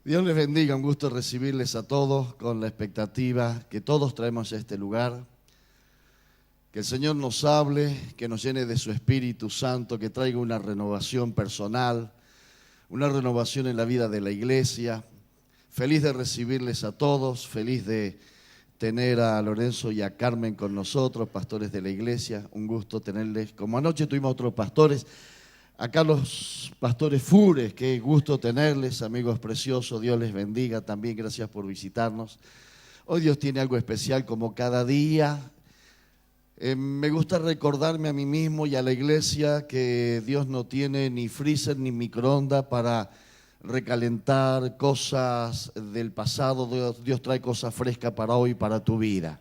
Dios les bendiga, un gusto recibirles a todos con la expectativa que todos traemos a este lugar. Que el Señor nos hable, que nos llene de su Espíritu Santo, que traiga una renovación personal, una renovación en la vida de la iglesia. Feliz de recibirles a todos, feliz de tener a Lorenzo y a Carmen con nosotros, pastores de la iglesia. Un gusto tenerles. Como anoche tuvimos otros pastores, acá los pastores Fures, qué gusto tenerles, amigos preciosos, Dios les bendiga también, gracias por visitarnos. Hoy Dios tiene algo especial como cada día. Me gusta recordarme a mí mismo y a la iglesia que Dios no tiene ni freezer ni microondas para recalentar cosas del pasado. Dios trae cosas frescas para hoy, para tu vida.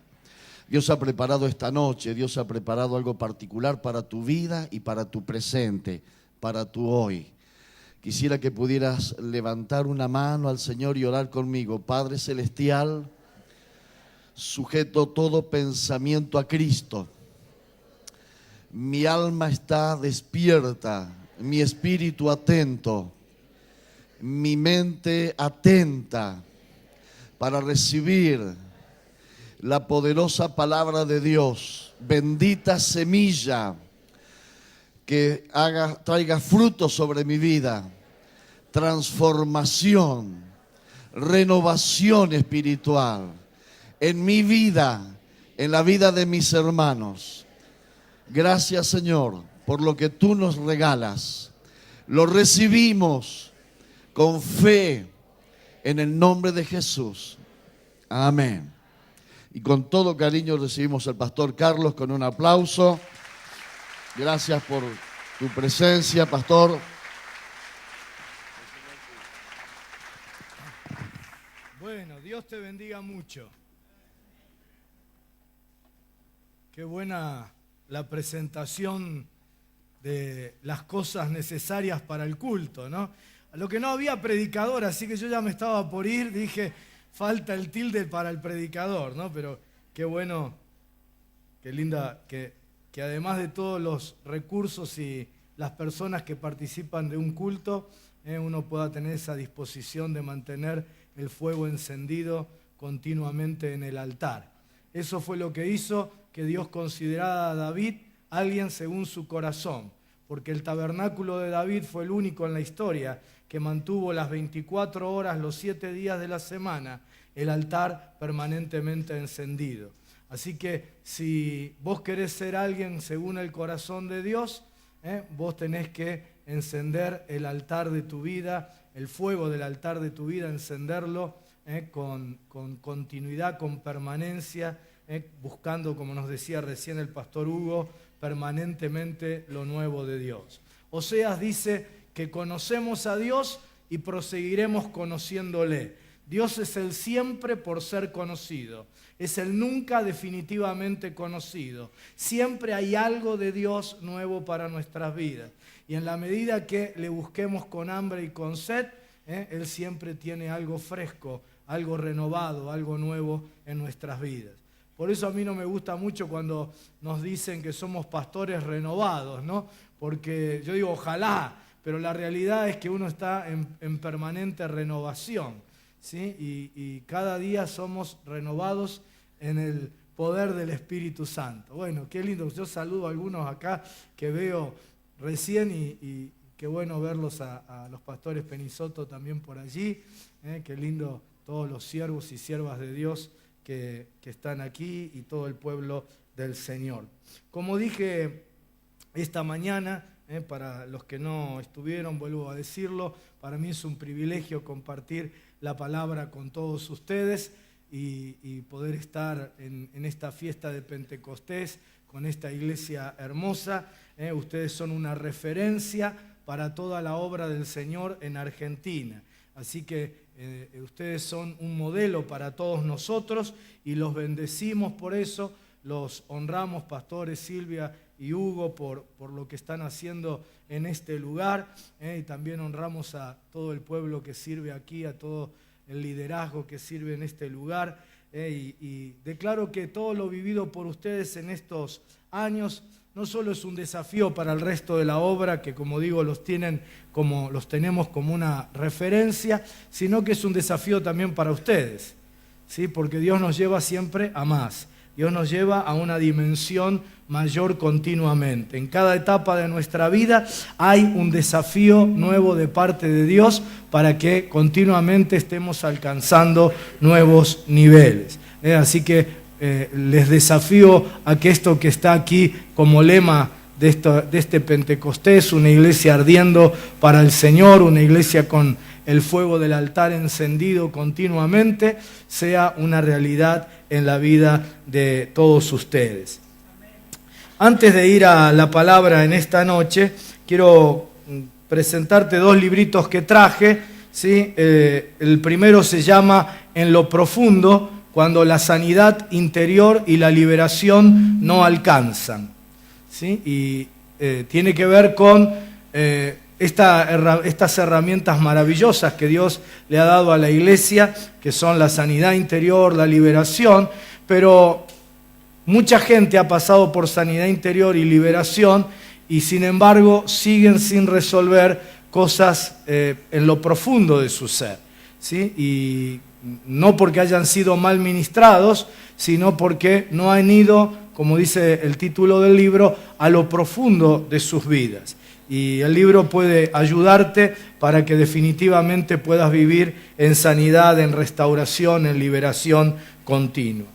Dios ha preparado esta noche, Dios ha preparado algo particular para tu vida y para tu presente, para tu hoy. Quisiera que pudieras levantar una mano al Señor y orar conmigo. Padre Celestial, sujeto todo pensamiento a Cristo. Mi alma está despierta, mi espíritu atento, mi mente atenta para recibir la poderosa palabra de Dios. Bendita semilla que traiga fruto sobre mi vida, transformación, renovación espiritual en mi vida, en la vida de mis hermanos. Gracias, Señor, por lo que tú nos regalas. Lo recibimos con fe en el nombre de Jesús. Amén. Y con todo cariño recibimos al pastor Carlos con un aplauso. Gracias por tu presencia, pastor. Bueno, Dios te bendiga mucho. Qué buena la presentación de las cosas necesarias para el culto, ¿no? A lo que no había predicador, así que yo ya me estaba por ir, dije, falta el tilde para el predicador, ¿no? Pero qué bueno, qué linda, que además de todos los recursos y las personas que participan de un culto, uno pueda tener esa disposición de mantener el fuego encendido continuamente en el altar. Eso fue lo que hizo que Dios considerara a David alguien según su corazón, porque el tabernáculo de David fue el único en la historia que mantuvo las 24 horas, los 7 días de la semana, el altar permanentemente encendido. Así que si vos querés ser alguien según el corazón de Dios, vos tenés que encender el altar de tu vida, el fuego del altar de tu vida, encenderlo con continuidad, con permanencia, buscando, como nos decía recién el pastor Hugo, permanentemente lo nuevo de Dios. Oseas dice que conocemos a Dios y proseguiremos conociéndole. Dios es el siempre por ser conocido, es el nunca definitivamente conocido. Siempre hay algo de Dios nuevo para nuestras vidas. Y en la medida que le busquemos con hambre y con sed, Él siempre tiene algo fresco, algo renovado, algo nuevo en nuestras vidas. Por eso a mí no me gusta mucho cuando nos dicen que somos pastores renovados, ¿no? Porque yo digo, ojalá, pero la realidad es que uno está en permanente renovación, ¿sí? Y cada día somos renovados en el poder del Espíritu Santo. Bueno, qué lindo. Yo saludo a algunos acá que veo recién y qué bueno verlos a los pastores Penisoto también por allí. Qué lindo todos los siervos y siervas de Dios que están aquí y todo el pueblo del Señor. Como dije esta mañana, para los que no estuvieron, vuelvo a decirlo, para mí es un privilegio compartir la palabra con todos ustedes y poder estar en esta fiesta de Pentecostés con esta iglesia hermosa. Ustedes son una referencia para toda la obra del Señor en Argentina. Así que ustedes son un modelo para todos nosotros y los bendecimos por eso, los honramos, pastores Silvia y Hugo, por lo que están haciendo en este lugar, y también honramos a todo el pueblo que sirve aquí, a todo el liderazgo que sirve en este lugar, y declaro que todo lo vivido por ustedes en estos años no solo es un desafío para el resto de la obra, que como digo los tenemos como una referencia, sino que es un desafío también para ustedes, ¿sí? Porque Dios nos lleva siempre a más. Dios nos lleva a una dimensión mayor continuamente. En cada etapa de nuestra vida hay un desafío nuevo de parte de Dios para que continuamente estemos alcanzando nuevos niveles. Así que les desafío a que esto que está aquí como lema de este Pentecostés, una iglesia ardiendo para el Señor, una iglesia con el fuego del altar encendido continuamente, sea una realidad en la vida de todos ustedes. Antes de ir a la palabra en esta noche, quiero presentarte 2 libritos que traje, ¿sí? El primero se llama En lo profundo, cuando la sanidad interior y la liberación no alcanzan, ¿sí? Y tiene que ver con estas herramientas maravillosas que Dios le ha dado a la iglesia, que son la sanidad interior, la liberación, pero mucha gente ha pasado por sanidad interior y liberación y sin embargo siguen sin resolver cosas en lo profundo de su ser, ¿sí? Y no porque hayan sido mal ministrados, sino porque no han ido, como dice el título del libro, a lo profundo de sus vidas. Y el libro puede ayudarte para que definitivamente puedas vivir en sanidad, en restauración, en liberación continua.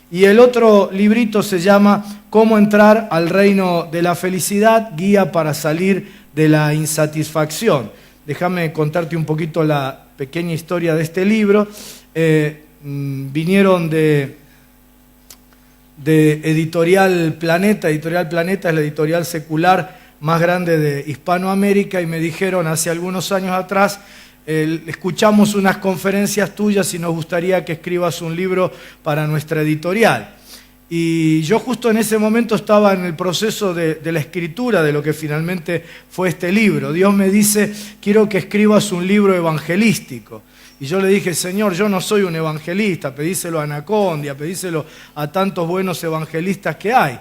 Y el otro librito se llama Cómo entrar al reino de la felicidad, guía para salir de la insatisfacción. Déjame contarte un poquito la pequeña historia de este libro. Vinieron de Editorial Planeta. Editorial Planeta es la editorial secular más grande de Hispanoamérica y me dijeron hace algunos años atrás, escuchamos unas conferencias tuyas y nos gustaría que escribas un libro para nuestra editorial. Y yo justo en ese momento estaba en el proceso de la escritura de lo que finalmente fue este libro. Dios me dice, quiero que escribas un libro evangelístico. Y yo le dije, Señor, yo no soy un evangelista, pedíselo a Anacondia, pedíselo a tantos buenos evangelistas que hay.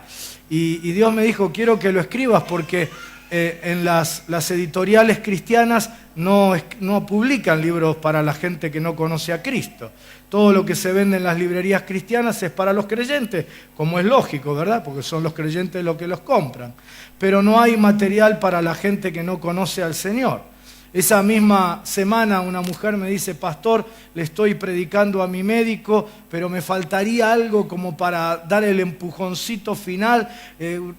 Y Dios me dijo, quiero que lo escribas porque en las editoriales cristianas no publican libros para la gente que no conoce a Cristo. Todo lo que se vende en las librerías cristianas es para los creyentes, como es lógico, ¿verdad? Porque son los creyentes los que los compran. Pero no hay material para la gente que no conoce al Señor. Esa misma semana una mujer me dice, pastor, le estoy predicando a mi médico, pero me faltaría algo como para dar el empujoncito final,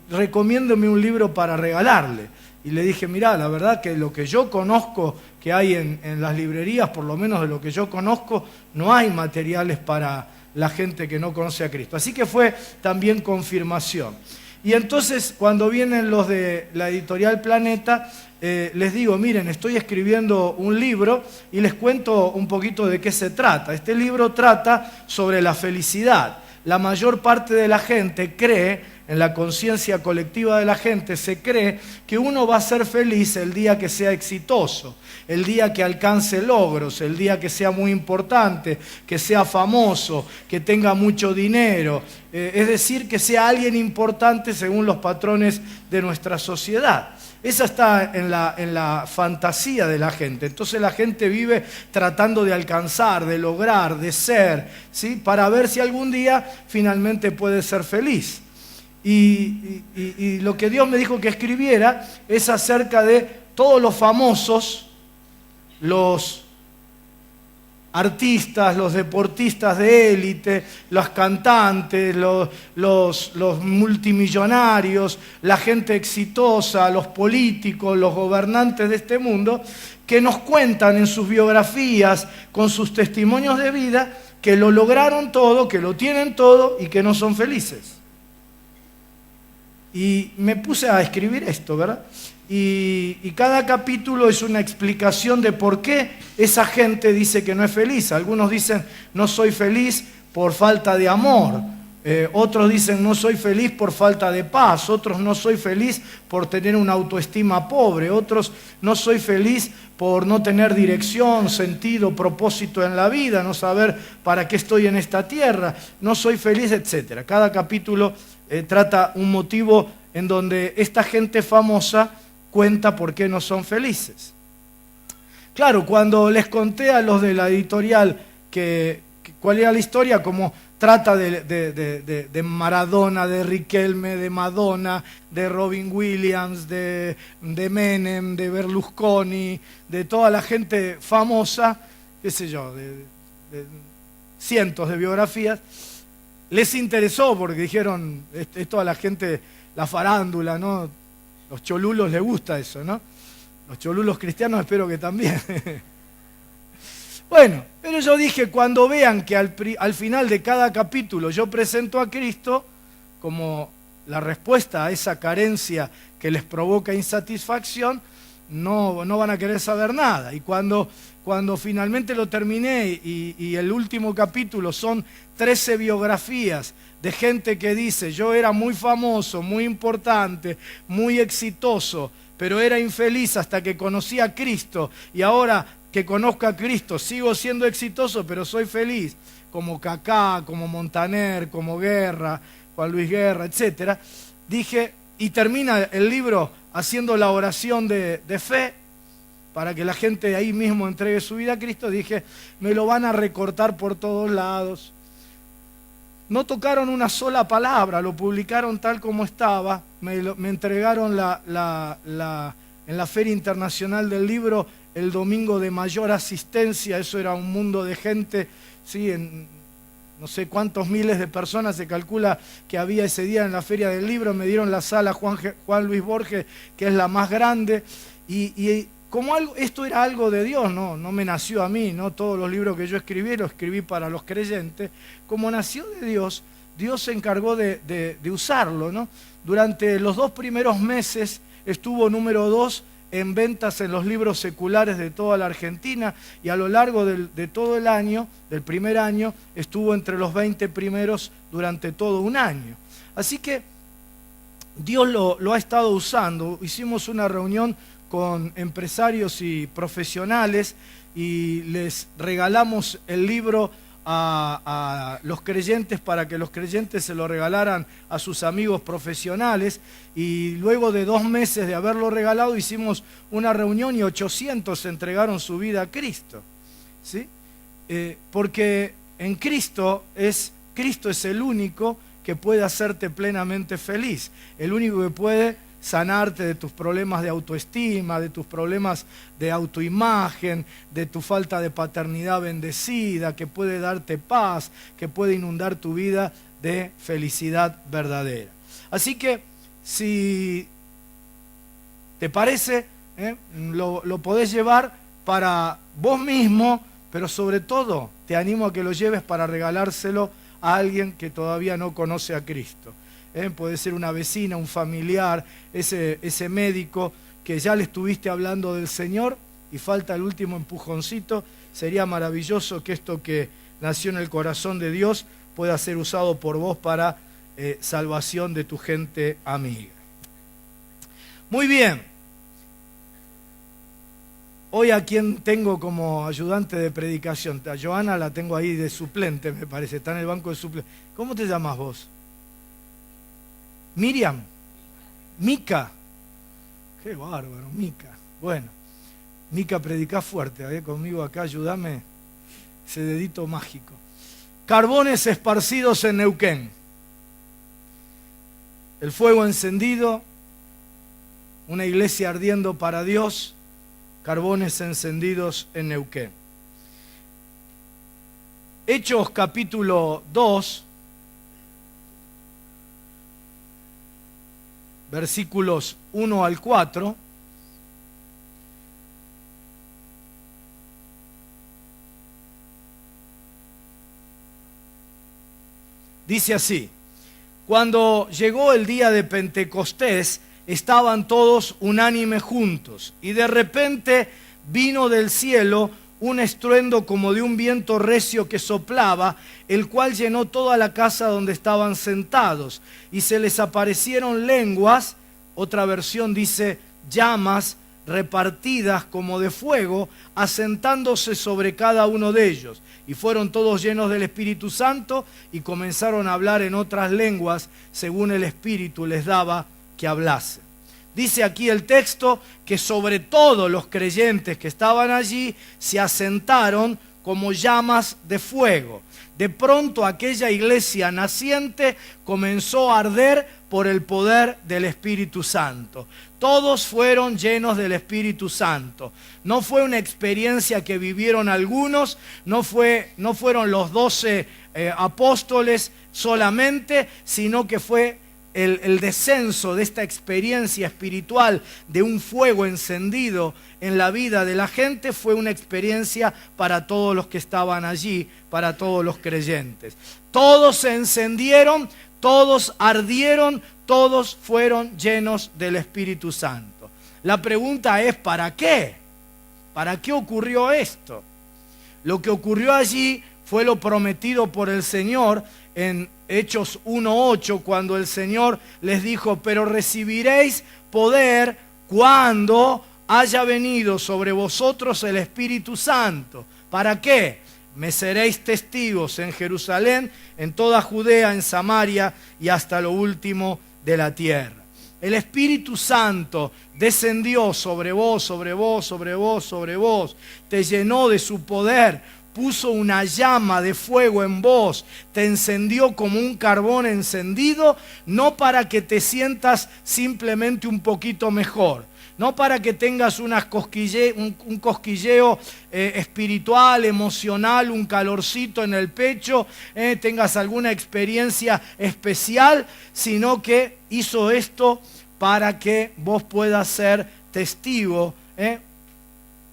recomiéndome un libro para regalarle. Y le dije, mirá, la verdad que lo que yo conozco que hay en las librerías, por lo menos de lo que yo conozco, no hay materiales para la gente que no conoce a Cristo. Así que fue también confirmación. Y entonces cuando vienen los de la editorial Planeta, les digo, miren, estoy escribiendo un libro y les cuento un poquito de qué se trata. Este libro trata sobre la felicidad. La mayor parte de la gente cree, en la conciencia colectiva de la gente, se cree que uno va a ser feliz el día que sea exitoso, el día que alcance logros, el día que sea muy importante, que sea famoso, que tenga mucho dinero, es decir, que sea alguien importante según los patrones de nuestra sociedad. Esa está en la fantasía de la gente. Entonces la gente vive tratando de alcanzar, de lograr, de ser, ¿sí? Para ver si algún día finalmente puede ser feliz. Y lo que Dios me dijo que escribiera es acerca de todos los famosos, los artistas, los deportistas de élite, los cantantes, los multimillonarios, la gente exitosa, los políticos, los gobernantes de este mundo, que nos cuentan en sus biografías, con sus testimonios de vida, que lo lograron todo, que lo tienen todo y que no son felices. Y me puse a escribir esto, ¿verdad? Y cada capítulo es una explicación de por qué esa gente dice que no es feliz. Algunos dicen, no soy feliz por falta de amor. Otros dicen, no soy feliz por falta de paz. Otros, no soy feliz por tener una autoestima pobre. Otros, no soy feliz por no tener dirección, sentido, propósito en la vida, no saber para qué estoy en esta tierra. No soy feliz, etc. Cada capítulo trata un motivo en donde esta gente famosa cuenta por qué no son felices. Claro, cuando les conté a los de la editorial cuál era la historia, como trata de Maradona, de Riquelme, de Madonna, de Robin Williams, de Menem, de Berlusconi, de toda la gente famosa, qué sé yo, de cientos de biografías, les interesó porque dijeron, es toda la gente, la farándula, ¿no? Los cholulos les gusta eso, ¿no? Los cholulos cristianos espero que también. Bueno, pero yo dije, cuando vean que al final de cada capítulo yo presento a Cristo como la respuesta a esa carencia que les provoca insatisfacción, no van a querer saber nada. Y cuando finalmente lo terminé y el último capítulo son 13 biografías de gente que dice, yo era muy famoso, muy importante, muy exitoso, pero era infeliz hasta que conocí a Cristo, y ahora que conozco a Cristo sigo siendo exitoso, pero soy feliz, como Kaká, como Montaner, como Guerra, Juan Luis Guerra, etc. Dije, y termina el libro haciendo la oración de fe, para que la gente ahí mismo entregue su vida a Cristo. Dije, me lo van a recortar por todos lados. No tocaron una sola palabra, lo publicaron tal como estaba, me entregaron en la Feria Internacional del Libro el domingo de mayor asistencia. Eso era un mundo de gente, ¿sí? No sé cuántos miles de personas se calcula que había ese día en la Feria del Libro. Me dieron la sala Juan Luis Borges, que es la más grande, y como esto era algo de Dios, no me nació a mí, ¿no? Todos los libros que yo escribí, los escribí para los creyentes. Como nació de Dios, Dios se encargó de usarlo, ¿no? Durante los 2 primeros meses estuvo número 2 en ventas en los libros seculares de toda la Argentina, y a lo largo de todo el año, del primer año, estuvo entre los 20 primeros durante todo un año. Así que Dios lo ha estado usando. Hicimos una reunión con empresarios y profesionales y les regalamos el libro a los creyentes para que los creyentes se lo regalaran a sus amigos profesionales, y luego de 2 meses de haberlo regalado hicimos una reunión y 800 entregaron su vida a Cristo, ¿sí? Porque en Cristo es el único que puede hacerte plenamente feliz, el único que puede sanarte de tus problemas de autoestima, de tus problemas de autoimagen, de tu falta de paternidad bendecida, que puede darte paz, que puede inundar tu vida de felicidad verdadera. Así que, si te parece, lo podés llevar para vos mismo, pero sobre todo te animo a que lo lleves para regalárselo a alguien que todavía no conoce a Cristo. Puede ser una vecina, un familiar, ese médico que ya le estuviste hablando del Señor y falta el último empujoncito. Sería maravilloso que esto que nació en el corazón de Dios pueda ser usado por vos para salvación de tu gente amiga. Muy bien. Hoy a quien tengo como ayudante de predicación, a Joana la tengo ahí de suplente, me parece, está en el banco de suplente. ¿Cómo te llamas vos? Miriam, Mica, qué bárbaro, Mica. Bueno, Mica, predicá fuerte, conmigo acá, ayúdame, ese dedito mágico. Carbones esparcidos en Neuquén, el fuego encendido, una iglesia ardiendo para Dios, carbones encendidos en Neuquén. Hechos capítulo 2, versículos 1 al 4, dice así: cuando llegó el día de Pentecostés, estaban todos unánimes juntos, y de repente vino del cielo un estruendo como de un viento recio que soplaba, el cual llenó toda la casa donde estaban sentados, y se les aparecieron lenguas, otra versión dice llamas, repartidas como de fuego, asentándose sobre cada uno de ellos. Y fueron todos llenos del Espíritu Santo y comenzaron a hablar en otras lenguas, según el Espíritu les daba que hablase. Dice aquí el texto que sobre todo los creyentes que estaban allí se asentaron como llamas de fuego. De pronto aquella iglesia naciente comenzó a arder por el poder del Espíritu Santo. Todos fueron llenos del Espíritu Santo. No fue una experiencia que vivieron algunos, no fueron los 12 apóstoles solamente, sino que fue el descenso de esta experiencia espiritual de un fuego encendido en la vida de la gente. Fue una experiencia para todos los que estaban allí, para todos los creyentes. Todos se encendieron, todos ardieron, todos fueron llenos del Espíritu Santo. La pregunta es, ¿para qué? ¿Para qué ocurrió esto? Lo que ocurrió allí fue lo prometido por el Señor en Hechos 1:8, cuando el Señor les dijo: pero recibiréis poder cuando haya venido sobre vosotros el Espíritu Santo. ¿Para qué? Me seréis testigos en Jerusalén, en toda Judea, en Samaria y hasta lo último de la tierra. El Espíritu Santo descendió sobre vos, sobre vos, sobre vos, sobre vos. Te llenó de su poder. Puso una llama de fuego en vos, te encendió como un carbón encendido, no para que te sientas simplemente un poquito mejor, no para que tengas un cosquilleo espiritual, emocional, un calorcito en el pecho, tengas alguna experiencia especial, sino que hizo esto para que vos puedas ser testigo,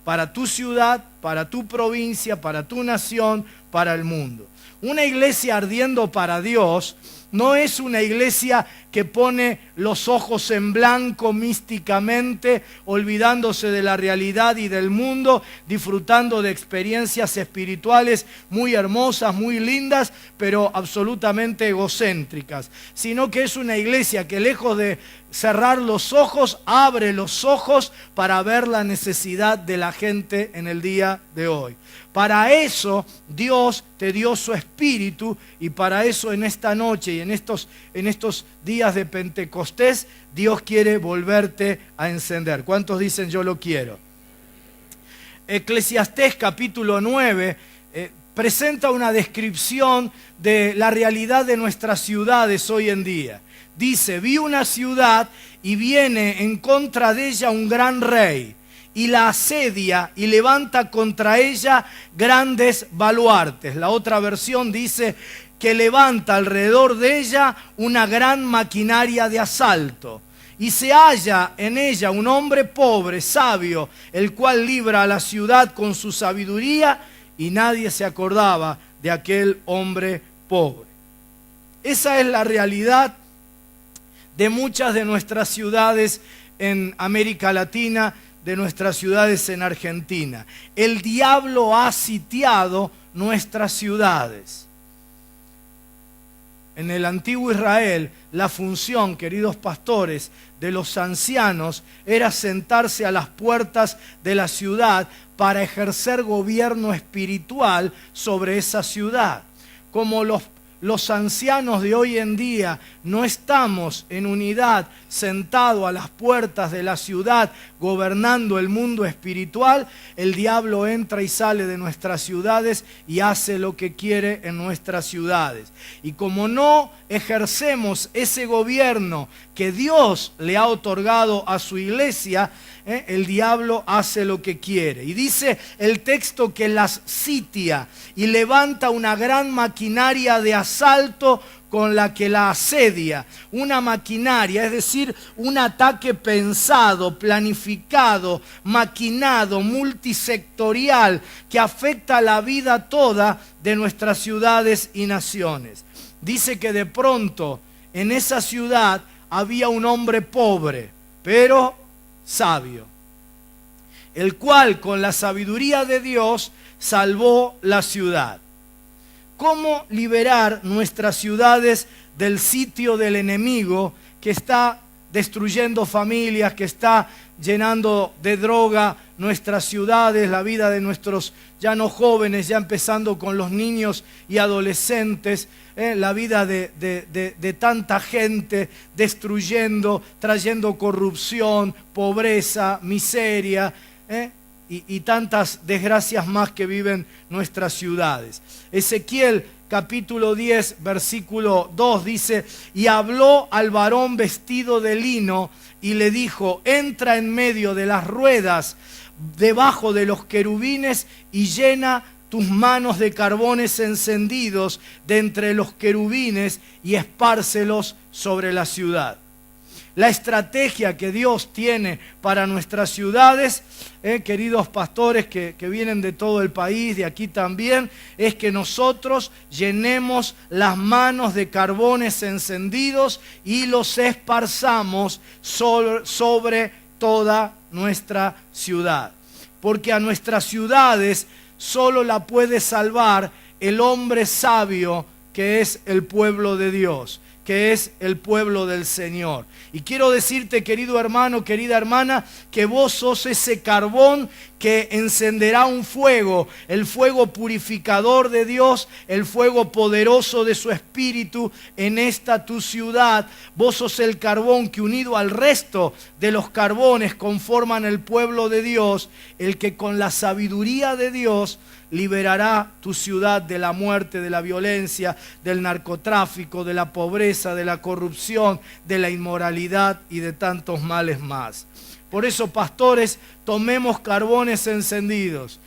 para tu ciudad, para tu provincia, para tu nación, para el mundo. Una iglesia ardiendo para Dios no es una iglesia que pone los ojos en blanco místicamente, olvidándose de la realidad y del mundo, disfrutando de experiencias espirituales muy hermosas, muy lindas, pero absolutamente egocéntricas, sino que es una iglesia que, lejos de cerrar los ojos, abre los ojos para ver la necesidad de la gente en el día de hoy. Para eso Dios te dio su Espíritu, y para eso en esta noche y en estos días de Pentecostés Dios quiere volverte a encender. ¿Cuántos dicen yo lo quiero? Eclesiastés capítulo 9 presenta una descripción de la realidad de nuestras ciudades hoy en día. Dice: vi una ciudad y viene en contra de ella un gran rey, y la asedia y levanta contra ella grandes baluartes. La otra versión dice que levanta alrededor de ella una gran maquinaria de asalto. Y se halla en ella un hombre pobre, sabio, el cual libra a la ciudad con su sabiduría, y nadie se acordaba de aquel hombre pobre. Esa es la realidad de muchas de nuestras ciudades en América Latina, de nuestras ciudades en Argentina. El diablo ha sitiado nuestras ciudades. En el antiguo Israel, la función, queridos pastores, de los ancianos era sentarse a las puertas de la ciudad para ejercer gobierno espiritual sobre esa ciudad. Como los ancianos de hoy en día no estamos en unidad, sentados a las puertas de la ciudad, gobernando el mundo espiritual, el diablo entra y sale de nuestras ciudades y hace lo que quiere en nuestras ciudades. Y como no ejercemos ese gobierno que Dios le ha otorgado a su iglesia, el diablo hace lo que quiere. Y dice el texto que las sitia y levanta una gran maquinaria de asalto con la que la asedia. Una maquinaria, es decir, un ataque pensado, planificado, maquinado, multisectorial, que afecta la vida toda de nuestras ciudades y naciones. Dice que de pronto en esa ciudad había un hombre pobre, pero sabio, el cual con la sabiduría de Dios salvó la ciudad. ¿Cómo liberar nuestras ciudades del sitio del enemigo que está destruyendo familias, que está llenando de droga nuestras ciudades, la vida de nuestros ya no jóvenes, ya empezando con los niños y adolescentes, la vida de tanta gente destruyendo, trayendo corrupción, pobreza, miseria, y tantas desgracias más que viven nuestras ciudades. Ezequiel capítulo 10, versículo 2 dice: y habló al varón vestido de lino y le dijo: entra en medio de las ruedas debajo de los querubines y llena tus manos de carbones encendidos de entre los querubines y espárcelos sobre la ciudad. La estrategia que Dios tiene para nuestras ciudades, queridos pastores que vienen de todo el país, de aquí también, es que nosotros llenemos las manos de carbones encendidos y los esparzamos sobre toda nuestra ciudad. Porque a nuestras ciudades solo la puede salvar el hombre sabio, que es el pueblo de Dios, que es el pueblo del Señor. Y quiero decirte, querido hermano, querida hermana, que vos sos ese carbón que encenderá un fuego, el fuego purificador de Dios, el fuego poderoso de su Espíritu en esta tu ciudad. Vos sos el carbón que, unido al resto de los carbones, conforman el pueblo de Dios, el que con la sabiduría de Dios liberará tu ciudad de la muerte, de la violencia, del narcotráfico, de la pobreza, de la corrupción, de la inmoralidad y de tantos males más. Por eso, pastores, tomemos carbones encendidos,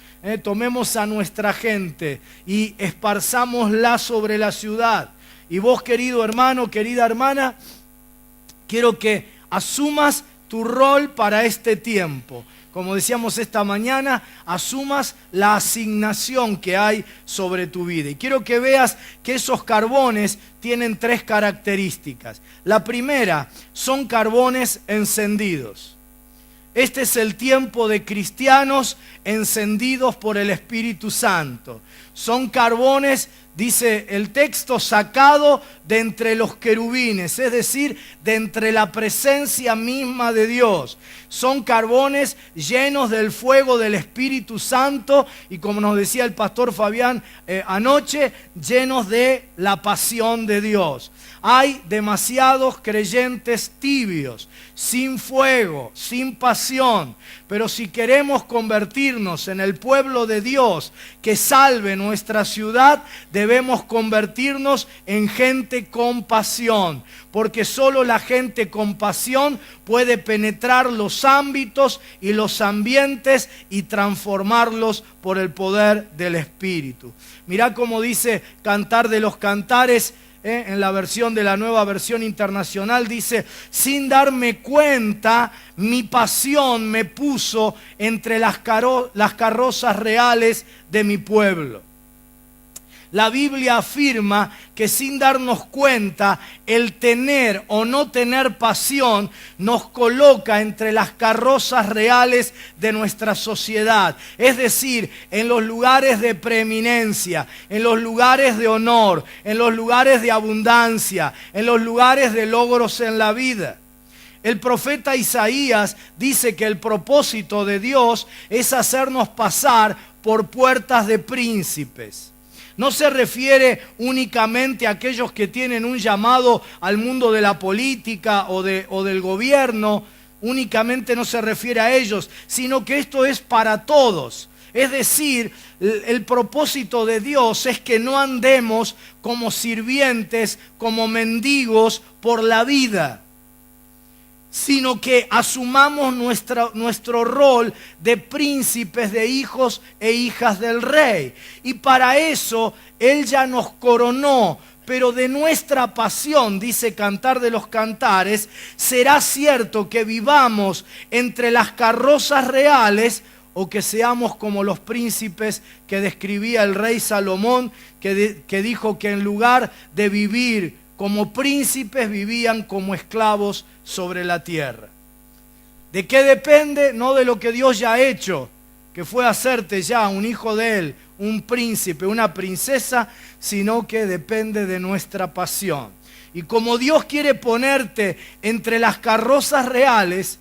tomemos a nuestra gente y esparzámosla sobre la ciudad. Y vos, querido hermano, querida hermana, quiero que asumas tu rol para este tiempo. Como decíamos esta mañana, asumas la asignación que hay sobre tu vida. Y quiero que veas que esos carbones tienen 3 características. La primera, son carbones encendidos. Este es el tiempo de cristianos encendidos por el Espíritu Santo. Son carbones, dice el texto, sacado de entre los querubines, es decir, de entre la presencia misma de Dios. Son carbones llenos del fuego del Espíritu Santo y, como nos decía el pastor Fabián anoche, llenos de la pasión de Dios. Hay demasiados creyentes tibios, sin fuego, sin pasión. Pero si queremos convertirnos en el pueblo de Dios que salve nuestra ciudad, debemos convertirnos en gente con pasión. Porque solo la gente con pasión puede penetrar los ámbitos y los ambientes y transformarlos por el poder del Espíritu. Mirá cómo dice Cantar de los Cantares, en la versión de la Nueva Versión Internacional, dice: sin darme cuenta, mi pasión me puso entre las carrozas reales de mi pueblo. La Biblia afirma que sin darnos cuenta, el tener o no tener pasión nos coloca entre las carrozas reales de nuestra sociedad. Es decir, en los lugares de preeminencia, en los lugares de honor, en los lugares de abundancia, en los lugares de logros en la vida. El profeta Isaías dice que el propósito de Dios es hacernos pasar por puertas de príncipes. No se refiere únicamente a aquellos que tienen un llamado al mundo de la política o del gobierno, únicamente no se refiere a ellos, sino que esto es para todos. Es decir, el propósito de Dios es que no andemos como sirvientes, como mendigos por la vida, sino que asumamos nuestro rol de príncipes, de hijos e hijas del Rey. Y para eso Él ya nos coronó, pero de nuestra pasión, dice Cantar de los Cantares, será cierto que vivamos entre las carrozas reales o que seamos como los príncipes que describía el rey Salomón, que dijo que en lugar de vivir como príncipes, vivían como esclavos sobre la tierra. ¿De qué depende? No de lo que Dios ya ha hecho, que fue hacerte ya un hijo de Él, un príncipe, una princesa, sino que depende de nuestra pasión. Y como Dios quiere ponerte entre las carrozas reales,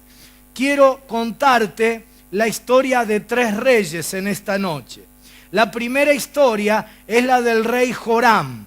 quiero contarte la historia de 3 reyes en esta noche. La primera historia es la del rey Joram.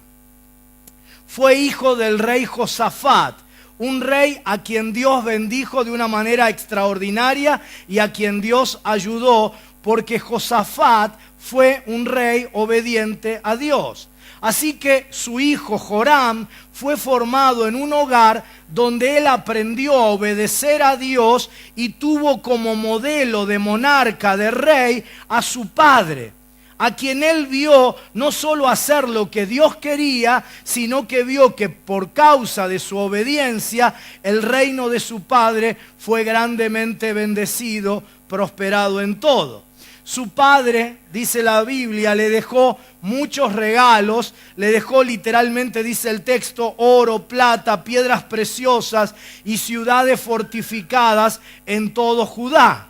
Fue hijo del rey Josafat, un rey a quien Dios bendijo de una manera extraordinaria y a quien Dios ayudó, porque Josafat fue un rey obediente a Dios. Así que su hijo Joram fue formado en un hogar donde él aprendió a obedecer a Dios y tuvo como modelo de monarca, de rey, a su padre, a quien él vio no solo hacer lo que Dios quería, sino que vio que por causa de su obediencia, el reino de su padre fue grandemente bendecido, prosperado en todo. Su padre, dice la Biblia, le dejó muchos regalos, le dejó literalmente, dice el texto, oro, plata, piedras preciosas y ciudades fortificadas en todo Judá.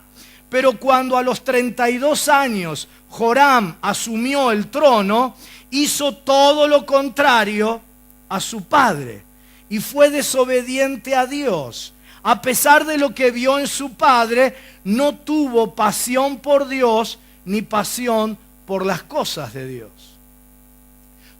Pero cuando a los 32 años Joram asumió el trono, hizo todo lo contrario a su padre y fue desobediente a Dios. A pesar de lo que vio en su padre, no tuvo pasión por Dios ni pasión por las cosas de Dios.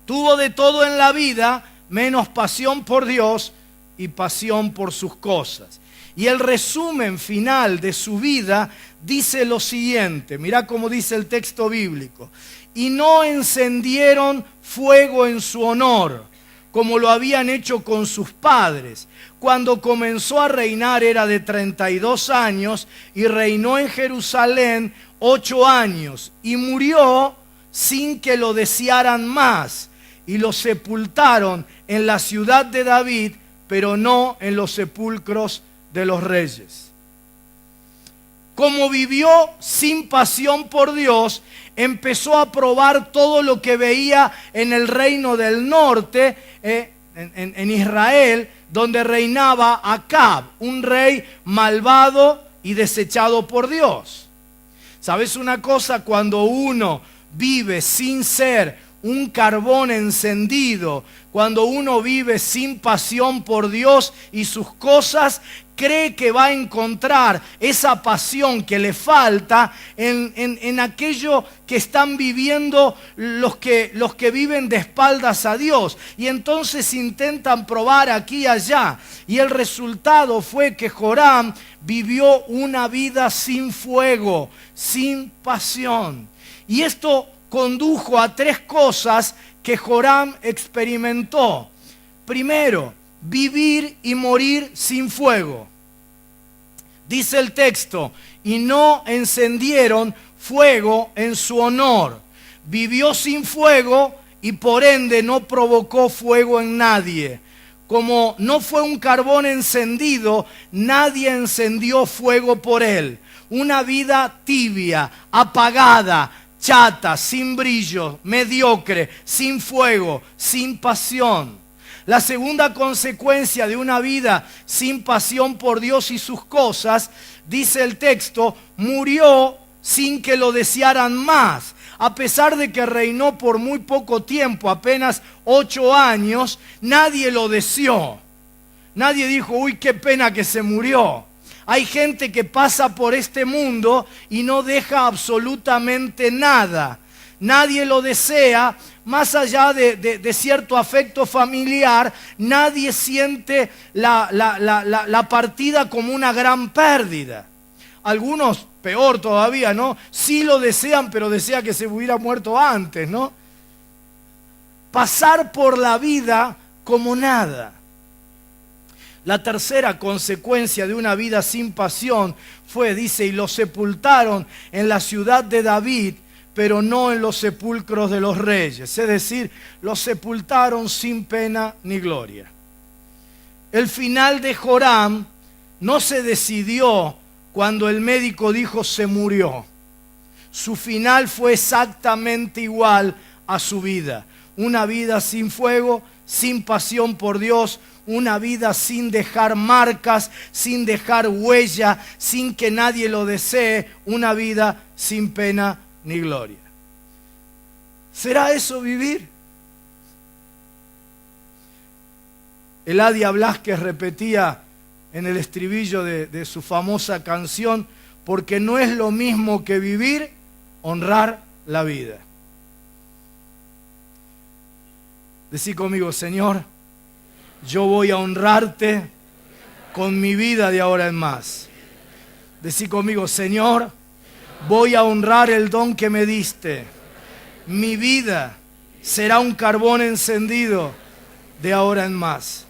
Tuvo de todo en la vida, menos pasión por Dios y pasión por sus cosas. Y el resumen final de su vida dice lo siguiente, mirá cómo dice el texto bíblico: y no encendieron fuego en su honor, como lo habían hecho con sus padres. Cuando comenzó a reinar era de 32 años y reinó en Jerusalén 8 años y murió sin que lo desearan más. Y lo sepultaron en la ciudad de David, pero no en los sepulcros de los reyes. Como vivió sin pasión por Dios, empezó a probar todo lo que veía en el reino del norte, en Israel, donde reinaba Acab, un rey malvado y desechado por Dios. ¿Sabes una cosa? Cuando uno vive sin ser un carbón encendido, cuando uno vive sin pasión por Dios y sus cosas, cree que va a encontrar esa pasión que le falta en aquello que están viviendo los que viven de espaldas a Dios. Y entonces intentan probar aquí y allá. Y el resultado fue que Joram vivió una vida sin fuego, sin pasión. Y esto condujo a 3 cosas que Joram experimentó. Primero, vivir y morir sin fuego. Dice el texto, y no encendieron fuego en su honor. Vivió sin fuego y por ende no provocó fuego en nadie. Como no fue un carbón encendido, nadie encendió fuego por él. Una vida tibia, apagada, chata, sin brillo, mediocre, sin fuego, sin pasión. La segunda consecuencia de una vida sin pasión por Dios y sus cosas, dice el texto, murió sin que lo desearan más. A pesar de que reinó por muy poco tiempo, apenas 8 años, nadie lo deseó. Nadie dijo, uy, qué pena que se murió. Hay gente que pasa por este mundo y no deja absolutamente nada. Nadie lo desea, más allá de cierto afecto familiar, nadie siente la partida como una gran pérdida. Algunos, peor todavía, ¿no? Sí lo desean, pero desea que se hubiera muerto antes, ¿no? Pasar por la vida como nada. La tercera consecuencia de una vida sin pasión fue, dice, y lo sepultaron en la ciudad de David, pero no en los sepulcros de los reyes. Es decir, los sepultaron sin pena ni gloria. El final de Joram no se decidió cuando el médico dijo se murió. Su final fue exactamente igual a su vida. Una vida sin fuego, sin pasión por Dios, una vida sin dejar marcas, sin dejar huella, sin que nadie lo desee, una vida sin pena ni gloria. ¿Será eso vivir? Eladia Blasquez repetía en el estribillo de su famosa canción, porque no es lo mismo que vivir, honrar la vida. Decí conmigo, Señor, yo voy a honrarte con mi vida de ahora en más. Decí conmigo, Señor, voy a honrar el don que me diste. Mi vida será un carbón encendido de ahora en más.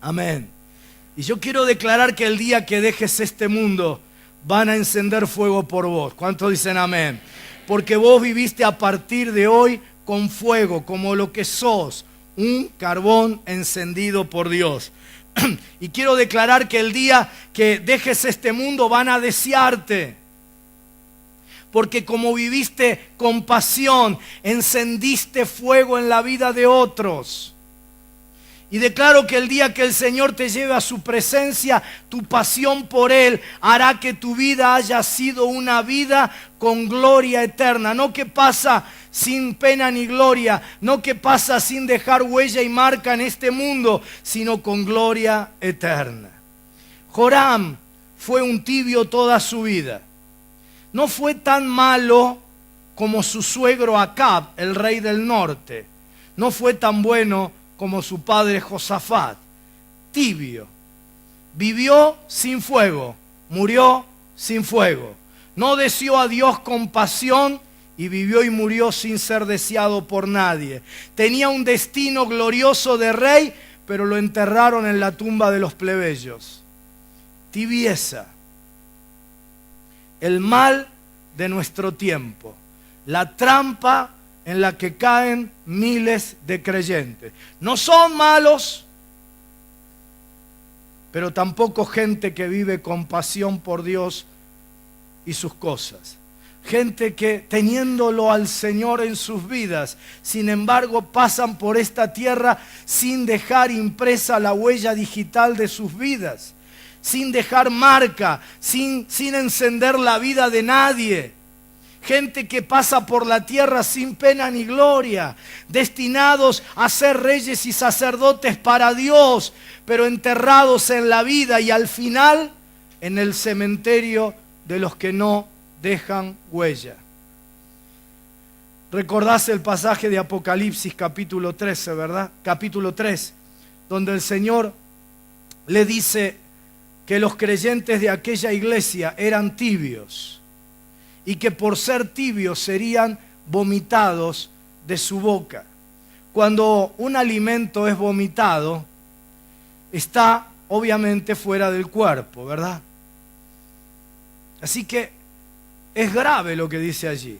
Amén. Y yo quiero declarar que el día que dejes este mundo, van a encender fuego por vos. ¿Cuántos dicen amén? Porque vos viviste a partir de hoy con fuego, como lo que sos, un carbón encendido por Dios. Y quiero declarar que el día que dejes este mundo van a desearte. Porque como viviste con pasión, encendiste fuego en la vida de otros. Y declaro que el día que el Señor te lleve a su presencia, tu pasión por Él hará que tu vida haya sido una vida con gloria eterna. No que pasa sin pena ni gloria, no que pasa sin dejar huella y marca en este mundo, sino con gloria eterna. Joram fue un tibio toda su vida. No fue tan malo como su suegro Acab, el rey del norte. No fue tan bueno como su padre Josafat. Tibio. Vivió sin fuego, murió sin fuego. No deseó a Dios con pasión y vivió y murió sin ser deseado por nadie. Tenía un destino glorioso de rey, pero lo enterraron en la tumba de los plebeyos. Tibieza. El mal de nuestro tiempo. La trampa en la que caen miles de creyentes. No son malos, pero tampoco gente que vive con pasión por Dios y sus cosas. Gente que teniéndolo al Señor en sus vidas, sin embargo pasan por esta tierra sin dejar impresa la huella digital de sus vidas, sin dejar marca, sin encender la vida de nadie. Gente que pasa por la tierra sin pena ni gloria, destinados a ser reyes y sacerdotes para Dios, pero enterrados en la vida y al final en el cementerio de los que no dejan huella. Recordás el pasaje de Apocalipsis capítulo 13, ¿verdad? Capítulo 3, donde el Señor le dice que los creyentes de aquella iglesia eran tibios y que por ser tibios serían vomitados de su boca. Cuando un alimento es vomitado, está obviamente fuera del cuerpo, ¿verdad? Así que es grave lo que dice allí.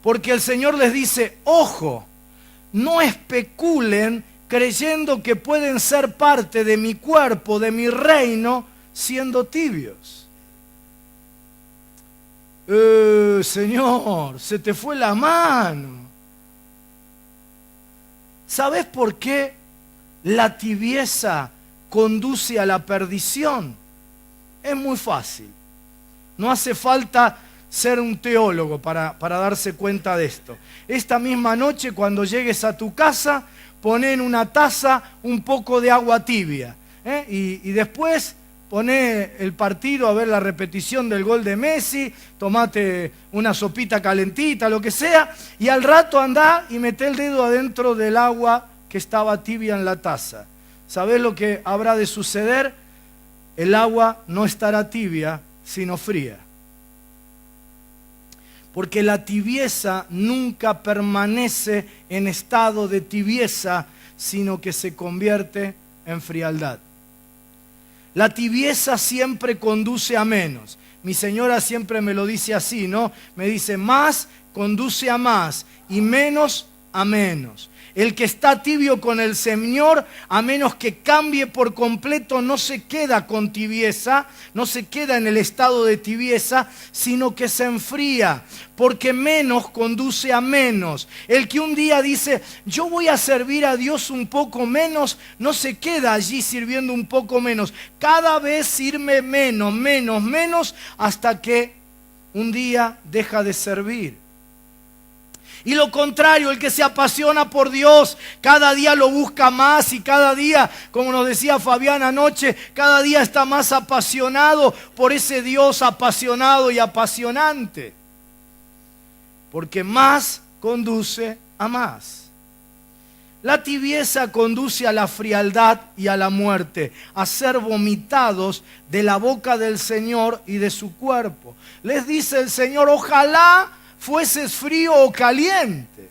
Porque el Señor les dice, ojo, no especulen creyendo que pueden ser parte de mi cuerpo, de mi reino, siendo tibios. Señor, se te fue la mano. ¿Sabes por qué la tibieza conduce a la perdición? Es muy fácil. No hace falta ser un teólogo para darse cuenta de esto. Esta misma noche, cuando llegues a tu casa, poné en una taza un poco de agua tibia. Y después poné el partido a ver la repetición del gol de Messi, tomate una sopita calentita, lo que sea, y al rato andá y meté el dedo adentro del agua que estaba tibia en la taza. ¿Sabés lo que habrá de suceder? El agua no estará tibia, sino fría. Porque la tibieza nunca permanece en estado de tibieza, sino que se convierte en frialdad. La tibieza siempre conduce a menos. Mi señora siempre me lo dice así, ¿no? Me dice, más conduce a más y menos a menos. El que está tibio con el Señor, a menos que cambie por completo, no se queda con tibieza, no se queda en el estado de tibieza, sino que se enfría, porque menos conduce a menos. El que un día dice, yo voy a servir a Dios un poco menos, no se queda allí sirviendo un poco menos. Cada vez sirve menos, menos, menos, hasta que un día deja de servir. Y lo contrario, el que se apasiona por Dios, cada día lo busca más y cada día, como nos decía Fabián anoche, cada día está más apasionado por ese Dios apasionado y apasionante. Porque más conduce a más. La tibieza conduce a la frialdad y a la muerte, a ser vomitados de la boca del Señor y de su cuerpo. Les dice el Señor, ojalá fueses frío o caliente.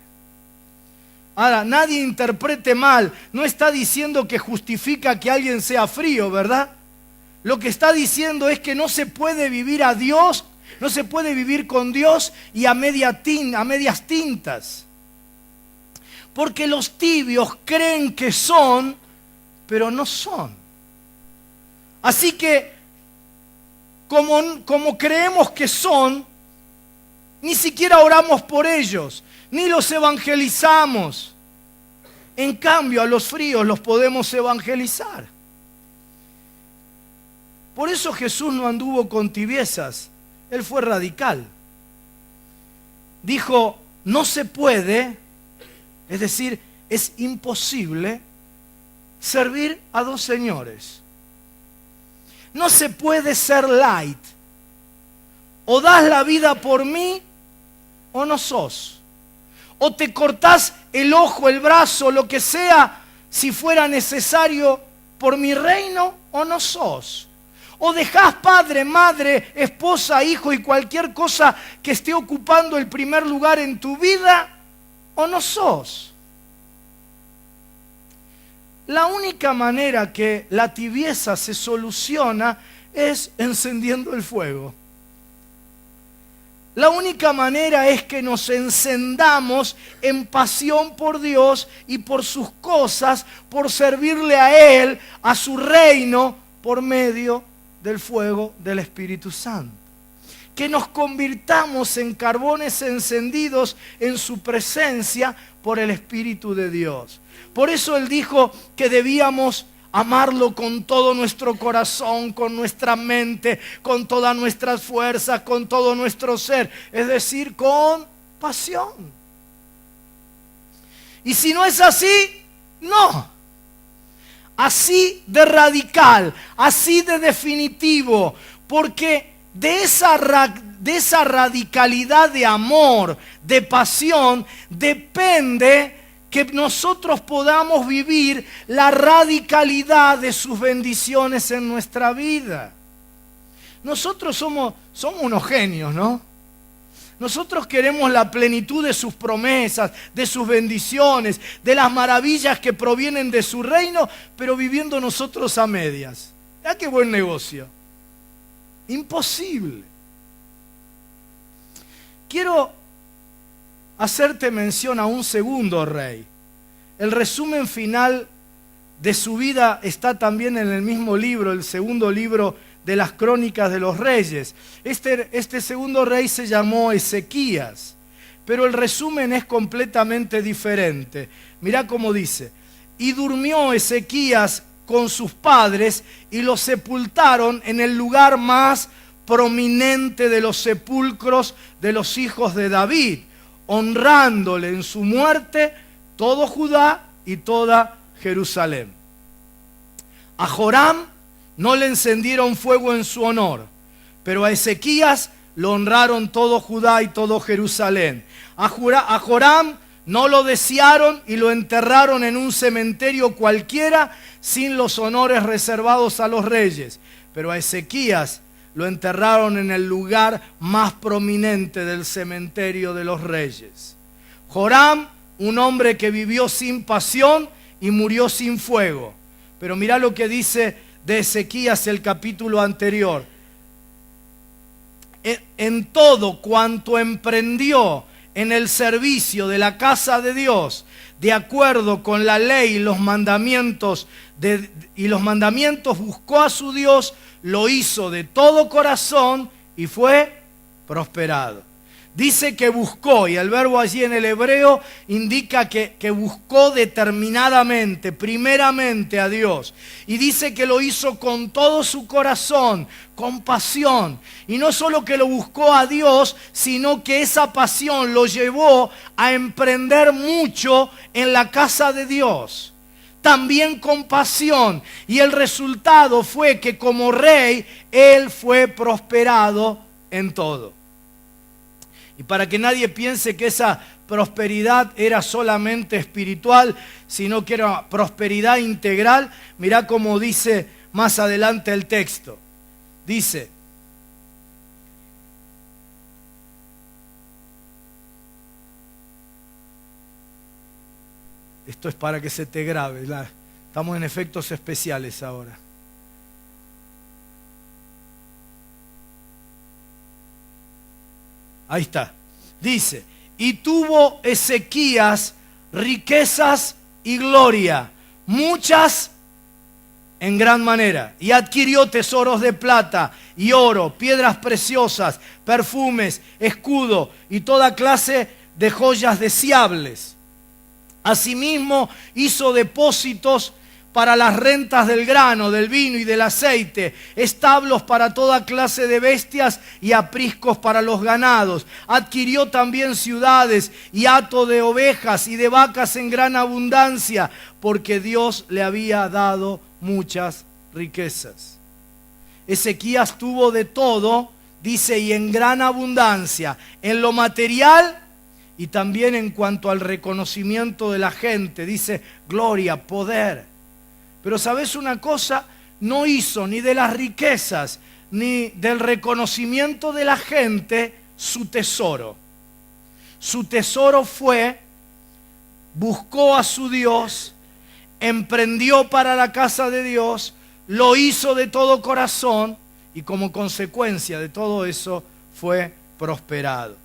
Ahora, nadie interprete mal, no está diciendo que justifica que alguien sea frío, ¿verdad? Lo que está diciendo es que no se puede vivir a Dios, no se puede vivir con Dios y a medias tintas. Porque los tibios creen que son, pero no son. Así que, como creemos que son, ni siquiera oramos por ellos, ni los evangelizamos. En cambio, a los fríos los podemos evangelizar. Por eso Jesús no anduvo con tibiezas, Él fue radical. Dijo, no se puede, es decir, es imposible servir a dos señores. No se puede ser light. O das la vida por mí o no sos. O te cortás el ojo, el brazo, lo que sea, si fuera necesario por mi reino o no sos. O dejás padre, madre, esposa, hijo y cualquier cosa que esté ocupando el primer lugar en tu vida o no sos. La única manera que la tibieza se soluciona es encendiendo el fuego. La única manera es que nos encendamos en pasión por Dios y por sus cosas, por servirle a Él, a su reino, por medio del fuego del Espíritu Santo. Que nos convirtamos en carbones encendidos en su presencia por el Espíritu de Dios. Por eso Él dijo que debíamos amarlo con todo nuestro corazón, con nuestra mente, con todas nuestras fuerzas, con todo nuestro ser. Es decir, con pasión. Y si no es así, no. Así de radical, así de definitivo, porque de esa radicalidad de amor, de pasión, depende que nosotros podamos vivir la radicalidad de sus bendiciones en nuestra vida. Nosotros somos unos genios, ¿no? Nosotros queremos la plenitud de sus promesas, de sus bendiciones, de las maravillas que provienen de su reino, pero viviendo nosotros a medias. ¿Ya qué buen negocio? Imposible. Quiero hacerte mención a un segundo rey. El resumen final de su vida está también en el mismo libro, el segundo libro de las Crónicas de los Reyes. Este segundo rey se llamó Ezequías, pero el resumen es completamente diferente. Mirá cómo dice: y durmió Ezequías con sus padres y los sepultaron en el lugar más prominente de los sepulcros de los hijos de David, honrándole en su muerte todo Judá y toda Jerusalén. A Joram no le encendieron fuego en su honor, pero a Ezequías lo honraron todo Judá y todo Jerusalén. A Joram no lo desearon y lo enterraron en un cementerio cualquiera sin los honores reservados a los reyes, pero a Ezequías lo enterraron en el lugar más prominente del cementerio de los reyes. Joram, un hombre que vivió sin pasión y murió sin fuego. Pero mirá lo que dice de Ezequías el capítulo anterior. En todo cuanto emprendió en el servicio de la casa de Dios, de acuerdo con la ley y los mandamientos buscó a su Dios, lo hizo de todo corazón y fue prosperado. Dice que buscó, y el verbo allí en el hebreo indica que buscó determinadamente, primeramente a Dios. Y dice que lo hizo con todo su corazón, con pasión. Y no solo que lo buscó a Dios, sino que esa pasión lo llevó a emprender mucho en la casa de Dios. También con pasión. Y el resultado fue que como rey, él fue prosperado en todo. Y para que nadie piense que esa prosperidad era solamente espiritual, sino que era prosperidad integral, mirá cómo dice más adelante el texto. Dice, esto es para que se te grabe, estamos en efectos especiales ahora. Ahí está. Dice, y tuvo Ezequías riquezas y gloria, muchas en gran manera, y adquirió tesoros de plata y oro, piedras preciosas, perfumes, escudo y toda clase de joyas deseables. Asimismo hizo depósitos para las rentas del grano, del vino y del aceite, establos para toda clase de bestias y apriscos para los ganados. Adquirió también ciudades y hato de ovejas y de vacas en gran abundancia, porque Dios le había dado muchas riquezas. Ezequías tuvo de todo, dice, y en gran abundancia, en lo material y también en cuanto al reconocimiento de la gente. Dice, gloria, poder. Pero ¿sabes una cosa? No hizo ni de las riquezas ni del reconocimiento de la gente su tesoro. Su tesoro fue, buscó a su Dios, emprendió para la casa de Dios, lo hizo de todo corazón y como consecuencia de todo eso fue prosperado.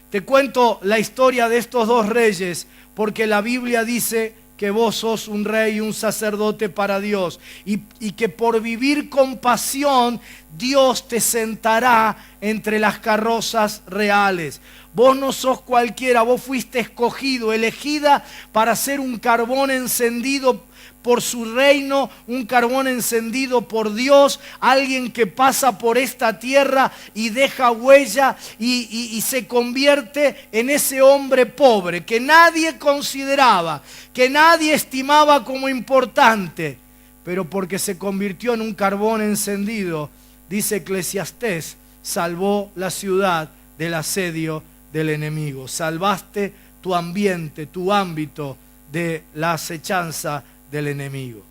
Te cuento la historia de estos dos reyes porque la Biblia dice que vos sos un rey y un sacerdote para Dios y que por vivir con pasión Dios te sentará entre las carrozas reales. Vos no sos cualquiera, vos fuiste escogido, elegida para ser un carbón encendido por su reino, un carbón encendido por Dios, alguien que pasa por esta tierra y deja huella y se convierte en ese hombre pobre que nadie consideraba, que nadie estimaba como importante, pero porque se convirtió en un carbón encendido, dice Eclesiastés, salvó la ciudad del asedio del enemigo. Salvaste tu ambiente, tu ámbito de la acechanza del enemigo.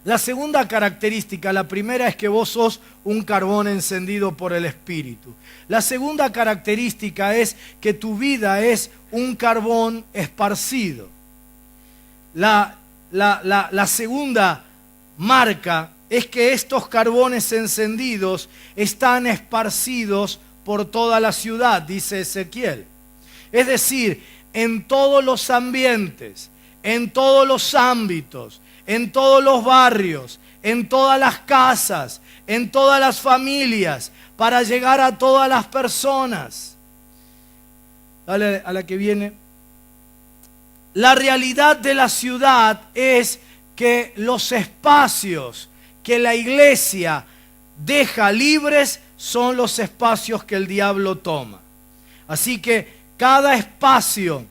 La segunda característica, la primera es que vos sos un carbón encendido por el Espíritu. La segunda característica es que tu vida es un carbón esparcido. La segunda marca es que estos carbones encendidos están esparcidos por toda la ciudad, dice Ezequiel. Es decir, en todos los ambientes, en todos los ámbitos, en todos los barrios, en todas las casas, en todas las familias, para llegar a todas las personas. Dale a la que viene. La realidad de la ciudad es que los espacios que la iglesia deja libres son los espacios que el diablo toma. Así que cada espacio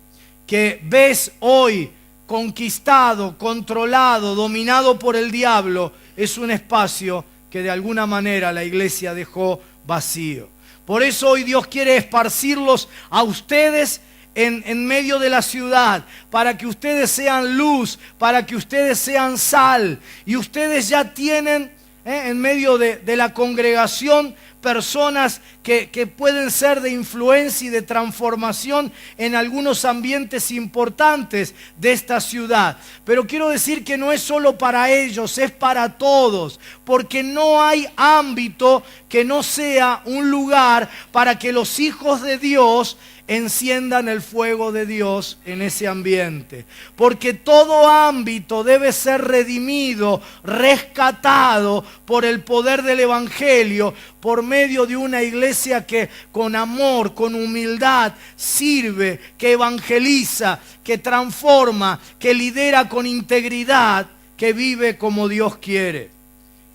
que ves hoy conquistado, controlado, dominado por el diablo, es un espacio que de alguna manera la iglesia dejó vacío. Por eso hoy Dios quiere esparcirlos a ustedes en medio de la ciudad, para que ustedes sean luz, para que ustedes sean sal. Y ustedes ya tienen en medio de la congregación personas que pueden ser de influencia y de transformación en algunos ambientes importantes de esta ciudad. Pero quiero decir que no es solo para ellos, es para todos, porque no hay ámbito que no sea un lugar para que los hijos de Dios enciendan el fuego de Dios en ese ambiente. Porque todo ámbito debe ser redimido, rescatado por el poder del Evangelio, por medio de una iglesia que con amor, con humildad, sirve, que evangeliza, que transforma, que lidera con integridad, que vive como Dios quiere.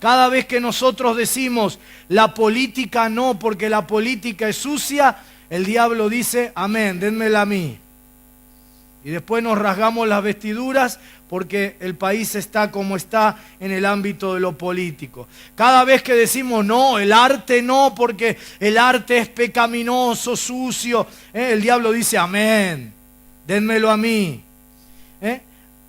Cada vez que nosotros decimos la política no, porque la política es sucia, el diablo dice, amén, dénmela a mí. Y después nos rasgamos las vestiduras porque el país está como está en el ámbito de lo político. Cada vez que decimos no, el arte no, porque el arte es pecaminoso, sucio, el diablo dice, amén, dénmelo a mí.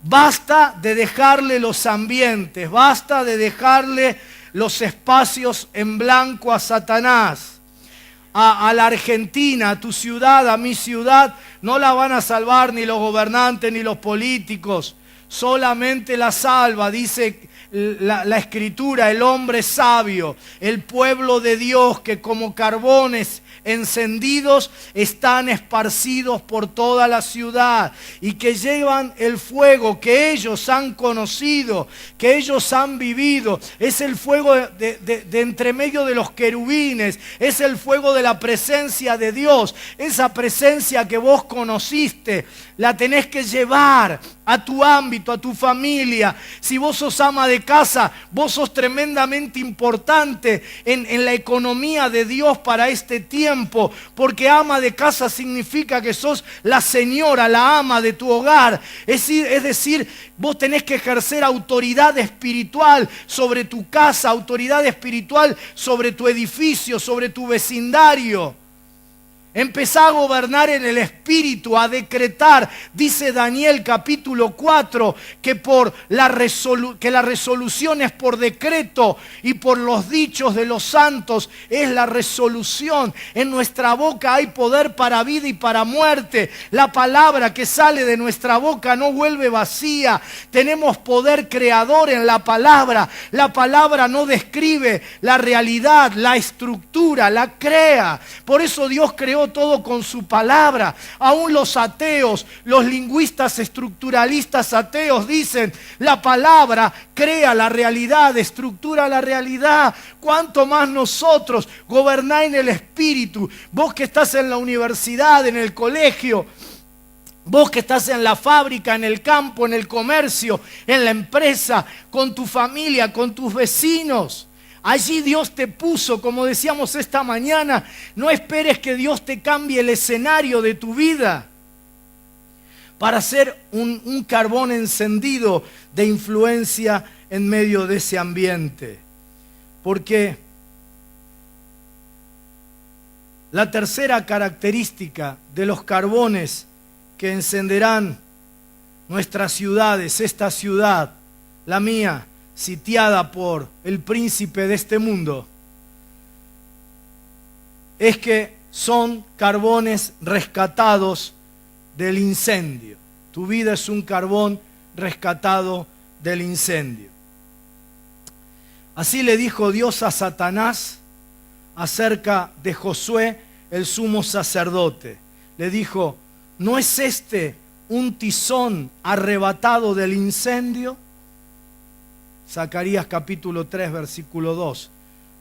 Basta de dejarle los ambientes, basta de dejarle los espacios en blanco a Satanás. A la Argentina, a tu ciudad, a mi ciudad, no la van a salvar ni los gobernantes ni los políticos. Solamente la salva, dice la Escritura, el hombre sabio, el pueblo de Dios que como carbones encendidos están esparcidos por toda la ciudad y que llevan el fuego que ellos han conocido, que ellos han vivido. Es el fuego de entre medio de los querubines, es el fuego de la presencia de Dios. Esa presencia que vos conociste, la tenés que llevar a tu ámbito, a tu familia. Si vos sos ama de casa, vos sos tremendamente importante en la economía de Dios para este tiempo, porque ama de casa significa que sos la señora, la ama de tu hogar. Es decir, vos tenés que ejercer autoridad espiritual sobre tu casa, autoridad espiritual sobre tu edificio, sobre tu vecindario. Empezá a gobernar en el Espíritu, a decretar. Dice Daniel capítulo 4 que la resolución es por decreto y por los dichos de los santos es la resolución. En nuestra boca hay poder para vida y para muerte. La palabra que sale de nuestra boca no vuelve vacía. Tenemos poder creador en la palabra. La palabra no describe la realidad, la estructura, la crea. Por eso Dios creó todo con su palabra. Aún los ateos, los lingüistas estructuralistas ateos dicen, la palabra crea la realidad, estructura la realidad. Cuánto más nosotros, goberná en el Espíritu. Vos que estás en la universidad, en el colegio, vos que estás en la fábrica, en el campo, en el comercio, en la empresa, con tu familia, con tus vecinos. Allí Dios te puso, como decíamos esta mañana. No esperes que Dios te cambie el escenario de tu vida para ser un carbón encendido de influencia en medio de ese ambiente. Porque la tercera característica de los carbones que encenderán nuestras ciudades, esta ciudad, la mía, sitiada por el príncipe de este mundo, es que son carbones rescatados del incendio. Tu vida es un carbón rescatado del incendio. Así le dijo Dios a Satanás acerca de Josué, el sumo sacerdote. Le dijo, ¿no es este un tizón arrebatado del incendio? Zacarías capítulo 3, versículo 2,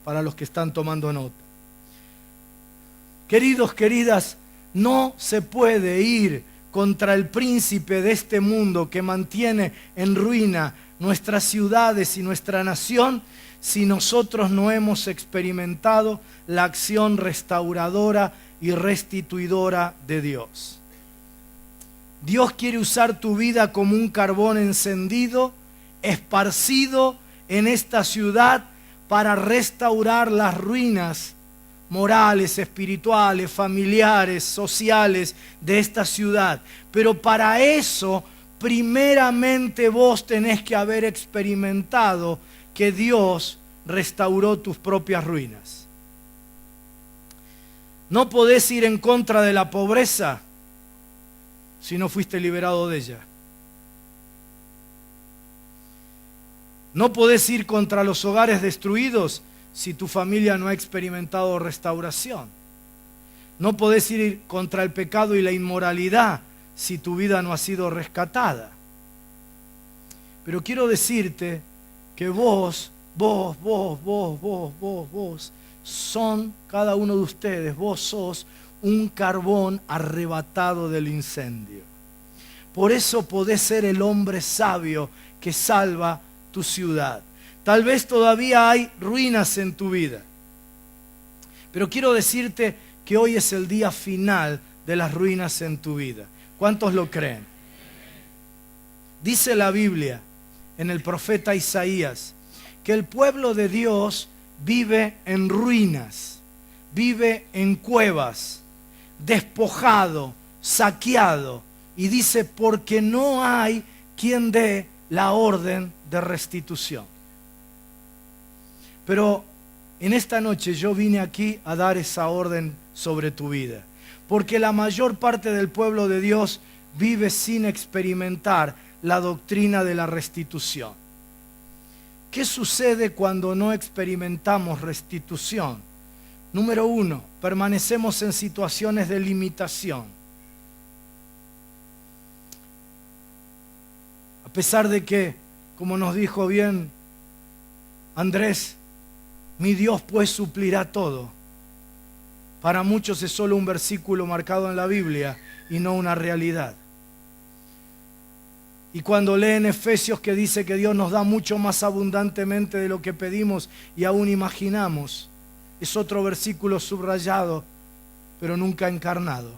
para los que están tomando nota. Queridos, queridas, no se puede ir contra el príncipe de este mundo que mantiene en ruina nuestras ciudades y nuestra nación si nosotros no hemos experimentado la acción restauradora y restituidora de Dios. Dios quiere usar tu vida como un carbón encendido, esparcido en esta ciudad para restaurar las ruinas morales, espirituales, familiares, sociales de esta ciudad. Pero para eso, primeramente vos tenés que haber experimentado que Dios restauró tus propias ruinas. No podés ir en contra de la pobreza si no fuiste liberado de ella. No podés ir contra los hogares destruidos si tu familia no ha experimentado restauración. No podés ir contra el pecado y la inmoralidad si tu vida no ha sido rescatada. Pero quiero decirte que vos son, cada uno de ustedes, vos sos un carbón arrebatado del incendio. Por eso podés ser el hombre sabio que salva tu ciudad. Tal vez todavía hay ruinas en tu vida, pero quiero decirte que hoy es el día final de las ruinas en tu vida. ¿Cuántos lo creen? Dice la Biblia en el profeta Isaías que el pueblo de Dios vive en ruinas, vive en cuevas, despojado, saqueado, y dice porque no hay quien dé la orden de restitución. Pero en esta noche yo vine aquí a dar esa orden sobre tu vida, porque la mayor parte del pueblo de Dios vive sin experimentar la doctrina de la restitución. ¿Qué sucede cuando no experimentamos restitución? Número 1, permanecemos en situaciones de limitación. A pesar de que, como nos dijo bien Andrés, mi Dios pues suplirá todo. Para muchos es solo un versículo marcado en la Biblia y no una realidad. Y cuando leen Efesios que dice que Dios nos da mucho más abundantemente de lo que pedimos y aún imaginamos, es otro versículo subrayado, pero nunca encarnado.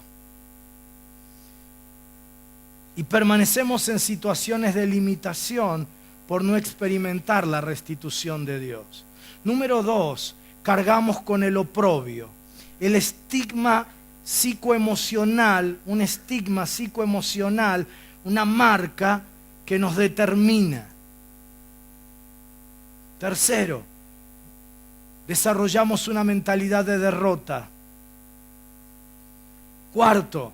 Y permanecemos en situaciones de limitación por no experimentar la restitución de Dios. Número 2, cargamos con el oprobio. El estigma psicoemocional, un estigma psicoemocional, una marca que nos determina. Tercero, desarrollamos una mentalidad de derrota. Cuarto,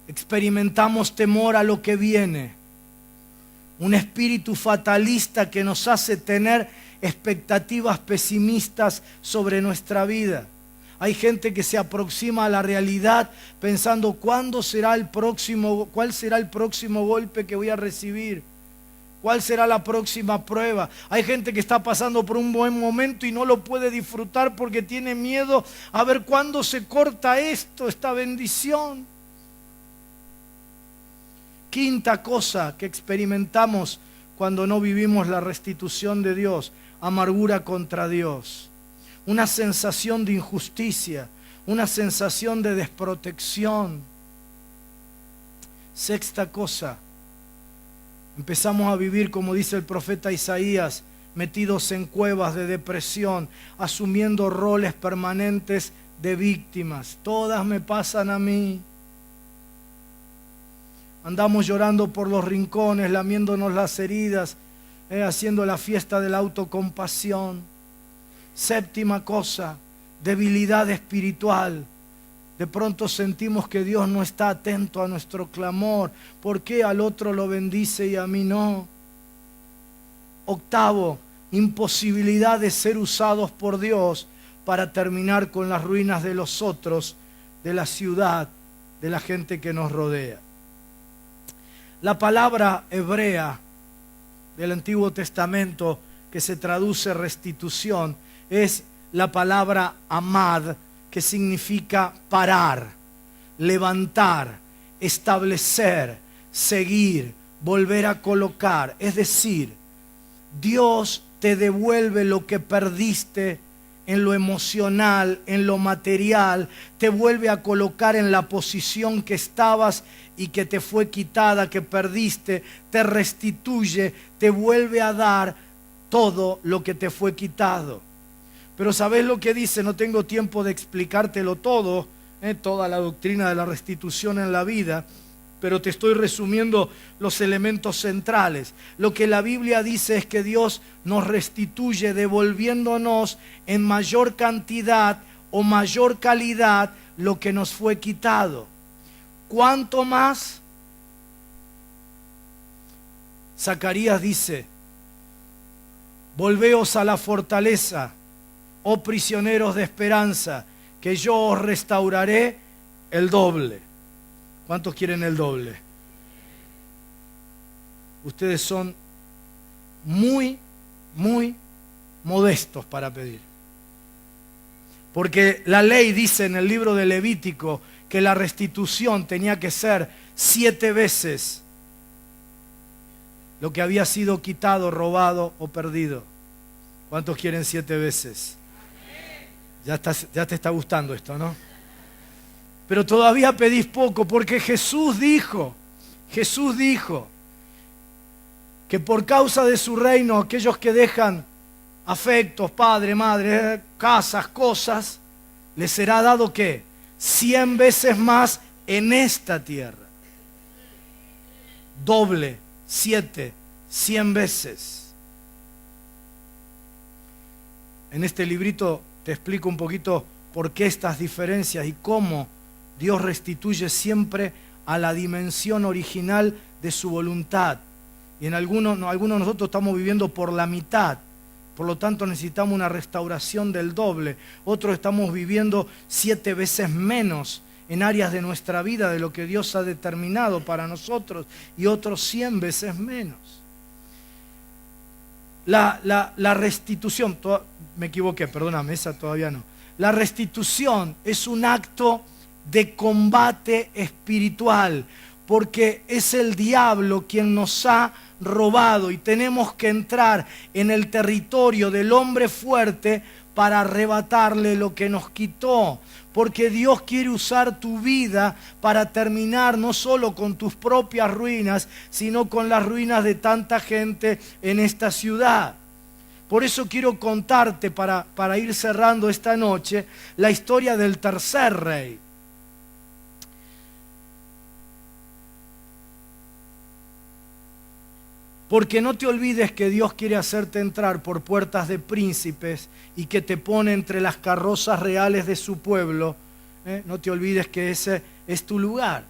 experimentamos temor a lo que viene. Un espíritu fatalista que nos hace tener expectativas pesimistas sobre nuestra vida. Hay gente que se aproxima a la realidad pensando cuál será el próximo golpe que voy a recibir, cuál será la próxima prueba. Hay gente que está pasando por un buen momento y no lo puede disfrutar porque tiene miedo a ver cuándo se corta esta bendición. Quinta cosa que experimentamos cuando no vivimos la restitución de Dios: amargura contra Dios. Una sensación de injusticia, una sensación de desprotección. Sexta cosa, empezamos a vivir, como dice el profeta Isaías, metidos en cuevas de depresión, asumiendo roles permanentes de víctimas. Todas me pasan a mí. Andamos llorando por los rincones, lamiéndonos las heridas, haciendo la fiesta de la autocompasión. Séptima cosa, debilidad espiritual. De pronto sentimos que Dios no está atento a nuestro clamor. ¿Por qué al otro lo bendice y a mí no? Octavo, imposibilidad de ser usados por Dios para terminar con las ruinas de los otros, de la ciudad, de la gente que nos rodea. La palabra hebrea del Antiguo Testamento que se traduce restitución es la palabra amad, que significa parar, levantar, establecer, seguir, volver a colocar. Es decir, Dios te devuelve lo que perdiste en lo emocional, en lo material, te vuelve a colocar en la posición que estabas y que te fue quitada, que perdiste, te restituye, te vuelve a dar todo lo que te fue quitado. Pero ¿sabés lo que dice? No tengo tiempo de explicártelo todo, toda la doctrina de la restitución en la vida, pero te estoy resumiendo los elementos centrales. Lo que la Biblia dice es que Dios nos restituye devolviéndonos en mayor cantidad o mayor calidad lo que nos fue quitado. ¿Cuánto más? Zacarías dice: volveos a la fortaleza, oh prisioneros de esperanza, que yo os restauraré el doble. ¿Cuántos quieren el doble? Ustedes son muy, muy modestos para pedir. Porque la ley dice en el libro de Levítico que la restitución tenía que ser 7 veces lo que había sido quitado, robado o perdido. ¿Cuántos quieren 7 veces? Ya te está gustando esto, ¿no? Pero todavía pedís poco, porque Jesús dijo que por causa de su reino, aquellos que dejan afectos, padre, madre, casas, cosas, les será dado ¿qué? 100 veces más en esta tierra. Doble, 7, 100 veces. En este librito te explico un poquito por qué estas diferencias y cómo Dios restituye siempre a la dimensión original de su voluntad. Y en algunos de nosotros estamos viviendo por la mitad. Por lo tanto necesitamos una restauración del doble. Otros estamos viviendo 7 veces menos en áreas de nuestra vida de lo que Dios ha determinado para nosotros. Y otros 100 veces menos. La restitución, me equivoqué, perdóname, esa todavía no. La restitución es un acto de combate espiritual, porque es el diablo quien nos ha robado y tenemos que entrar en el territorio del hombre fuerte para arrebatarle lo que nos quitó, porque Dios quiere usar tu vida para terminar no solo con tus propias ruinas, sino con las ruinas de tanta gente en esta ciudad. Por eso quiero contarte, para ir cerrando esta noche, la historia del tercer rey. Porque no te olvides que Dios quiere hacerte entrar por puertas de príncipes y que te pone entre las carrozas reales de su pueblo. No te olvides que ese es tu lugar.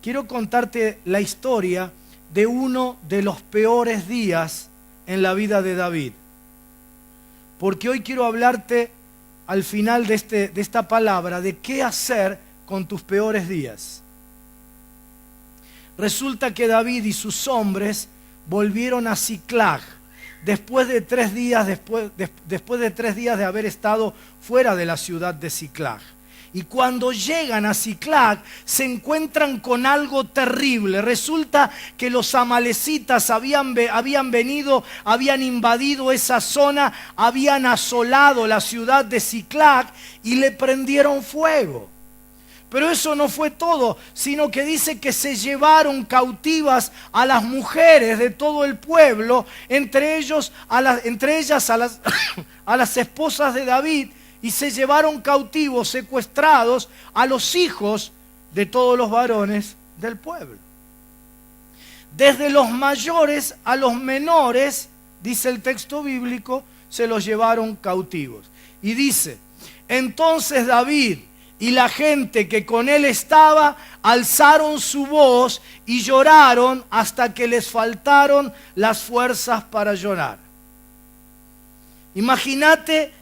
Quiero contarte la historia de uno de los peores días en la vida de David. Porque hoy quiero hablarte al final de esta palabra de qué hacer con tus peores días. Resulta que David y sus hombres volvieron a Siclag después de 3 días de haber estado fuera de la ciudad de Siclag. Y cuando llegan a Siclag se encuentran con algo terrible. Resulta que los amalecitas habían invadido esa zona, habían asolado la ciudad de Siclag y le prendieron fuego. Pero eso no fue todo, sino que dice que se llevaron cautivas a las mujeres de todo el pueblo, entre ellas a las esposas de David, y se llevaron cautivos, secuestrados a los hijos de todos los varones del pueblo. Desde los mayores a los menores, dice el texto bíblico, se los llevaron cautivos. Y dice, entonces David y la gente que con él estaba alzaron su voz y lloraron hasta que les faltaron las fuerzas para llorar. Imagínate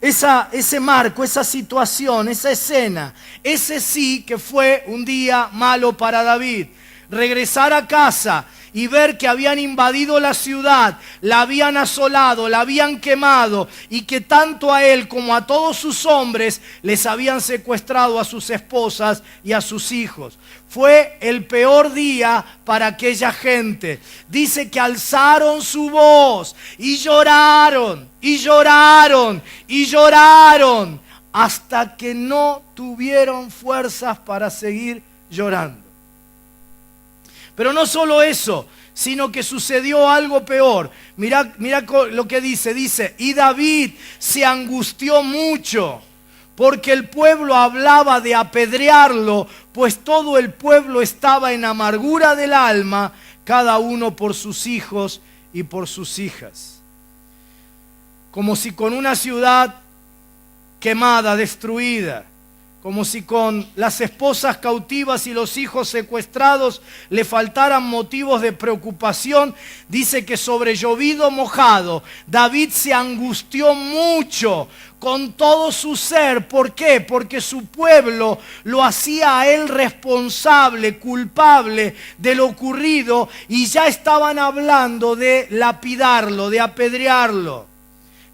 ese marco, esa situación, esa escena. Ese sí que fue un día malo para David. Regresar a casa y ver que habían invadido la ciudad, la habían asolado, la habían quemado y que tanto a él como a todos sus hombres les habían secuestrado a sus esposas y a sus hijos. Fue el peor día para aquella gente. Dice que alzaron su voz y lloraron, y lloraron, y lloraron, hasta que no tuvieron fuerzas para seguir llorando. Pero no solo eso, sino que sucedió algo peor. Mira lo que dice, y David se angustió mucho, porque el pueblo hablaba de apedrearlo, pues todo el pueblo estaba en amargura del alma, cada uno por sus hijos y por sus hijas. Como si con una ciudad quemada, destruida, como si con las esposas cautivas y los hijos secuestrados le faltaran motivos de preocupación, dice que sobre llovido mojado, David se angustió mucho con todo su ser. ¿Por qué? Porque su pueblo lo hacía a él responsable, culpable de lo ocurrido, y ya estaban hablando de lapidarlo, de apedrearlo.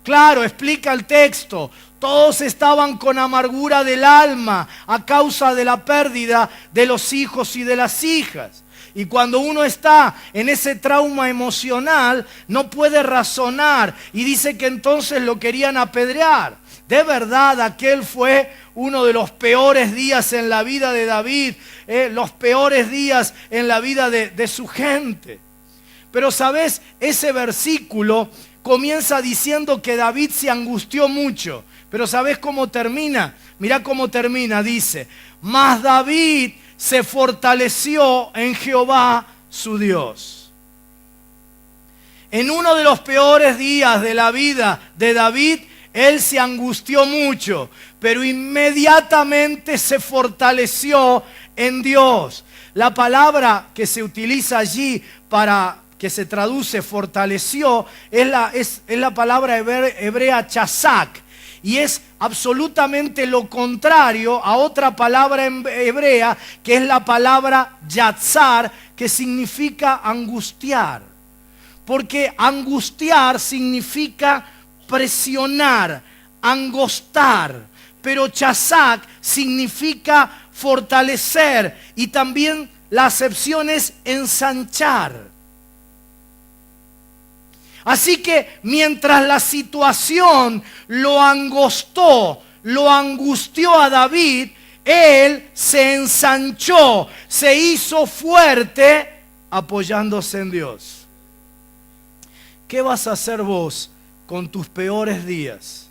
Claro, explica el texto. Todos estaban con amargura del alma a causa de la pérdida de los hijos y de las hijas. Y cuando uno está en ese trauma emocional, no puede razonar y dice que entonces lo querían apedrear. De verdad, aquel fue uno de los peores días en la vida de David, los peores días en la vida de su gente. Pero ¿sabes? Ese versículo comienza diciendo que David se angustió mucho. Pero ¿sabes cómo termina? Mirá cómo termina, dice: mas David se fortaleció en Jehová su Dios. En uno de los peores días de la vida de David, él se angustió mucho, pero inmediatamente se fortaleció en Dios. La palabra que se utiliza allí para que se traduce fortaleció es la palabra hebrea chazak. Y es absolutamente lo contrario a otra palabra hebrea, que es la palabra yatzar, que significa angustiar. Porque angustiar significa presionar, angostar. Pero chazak significa fortalecer, y también la acepción es ensanchar. Así que mientras la situación lo angostó, lo angustió a David, él se ensanchó, se hizo fuerte apoyándose en Dios. ¿Qué vas a hacer vos con tus peores días?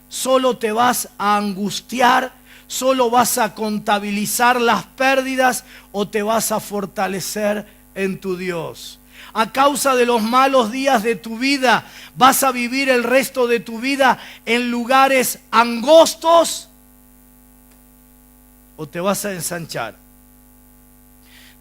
¿Solo te vas a angustiar? ¿Solo vas a contabilizar las pérdidas? ¿O te vas a fortalecer en tu Dios? A causa de los malos días de tu vida, ¿vas a vivir el resto de tu vida en lugares angostos? ¿O te vas a ensanchar?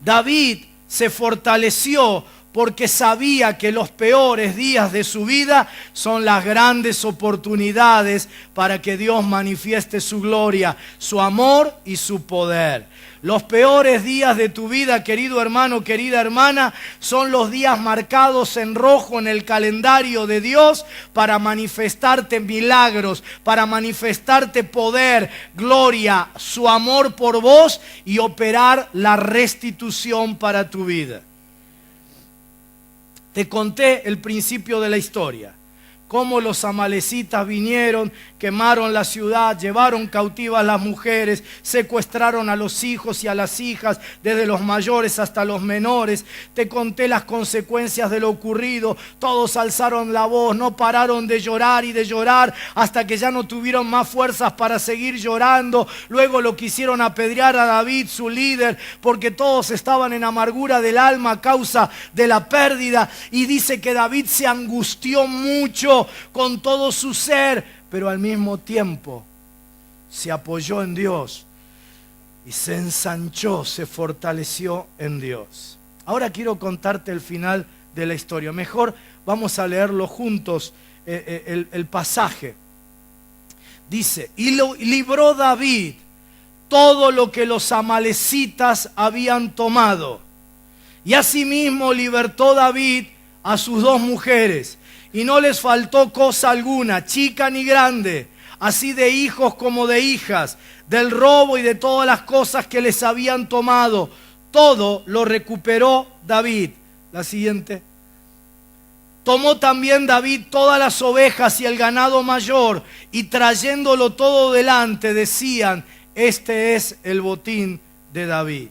David se fortaleció porque sabía que los peores días de su vida son las grandes oportunidades para que Dios manifieste su gloria, su amor y su poder. Los peores días de tu vida, querido hermano, querida hermana, son los días marcados en rojo en el calendario de Dios para manifestarte milagros, para manifestarte poder, gloria, su amor por vos y operar la restitución para tu vida. Te conté el principio de la historia. Cómo los amalecitas vinieron, quemaron la ciudad, llevaron cautivas las mujeres, secuestraron a los hijos y a las hijas, desde los mayores hasta los menores. Te conté las consecuencias de lo ocurrido. Todos alzaron la voz, no pararon de llorar y de llorar hasta que ya no tuvieron más fuerzas para seguir llorando. Luego lo quisieron apedrear a David, su líder, porque todos estaban en amargura del alma a causa de la pérdida. Y dice que David se angustió mucho con todo su ser, pero al mismo tiempo se apoyó en Dios y se ensanchó, se fortaleció en Dios. Ahora quiero contarte el final de la historia. Mejor vamos a leerlo juntos, el pasaje. Dice: y lo libró David todo lo que los amalecitas habían tomado, y asimismo libertó David a sus 2 mujeres, y no les faltó cosa alguna, chica ni grande, así de hijos como de hijas, del robo y de todas las cosas que les habían tomado. Todo lo recuperó David. La siguiente. Tomó también David todas las ovejas y el ganado mayor, y trayéndolo todo delante, decían: este es el botín de David.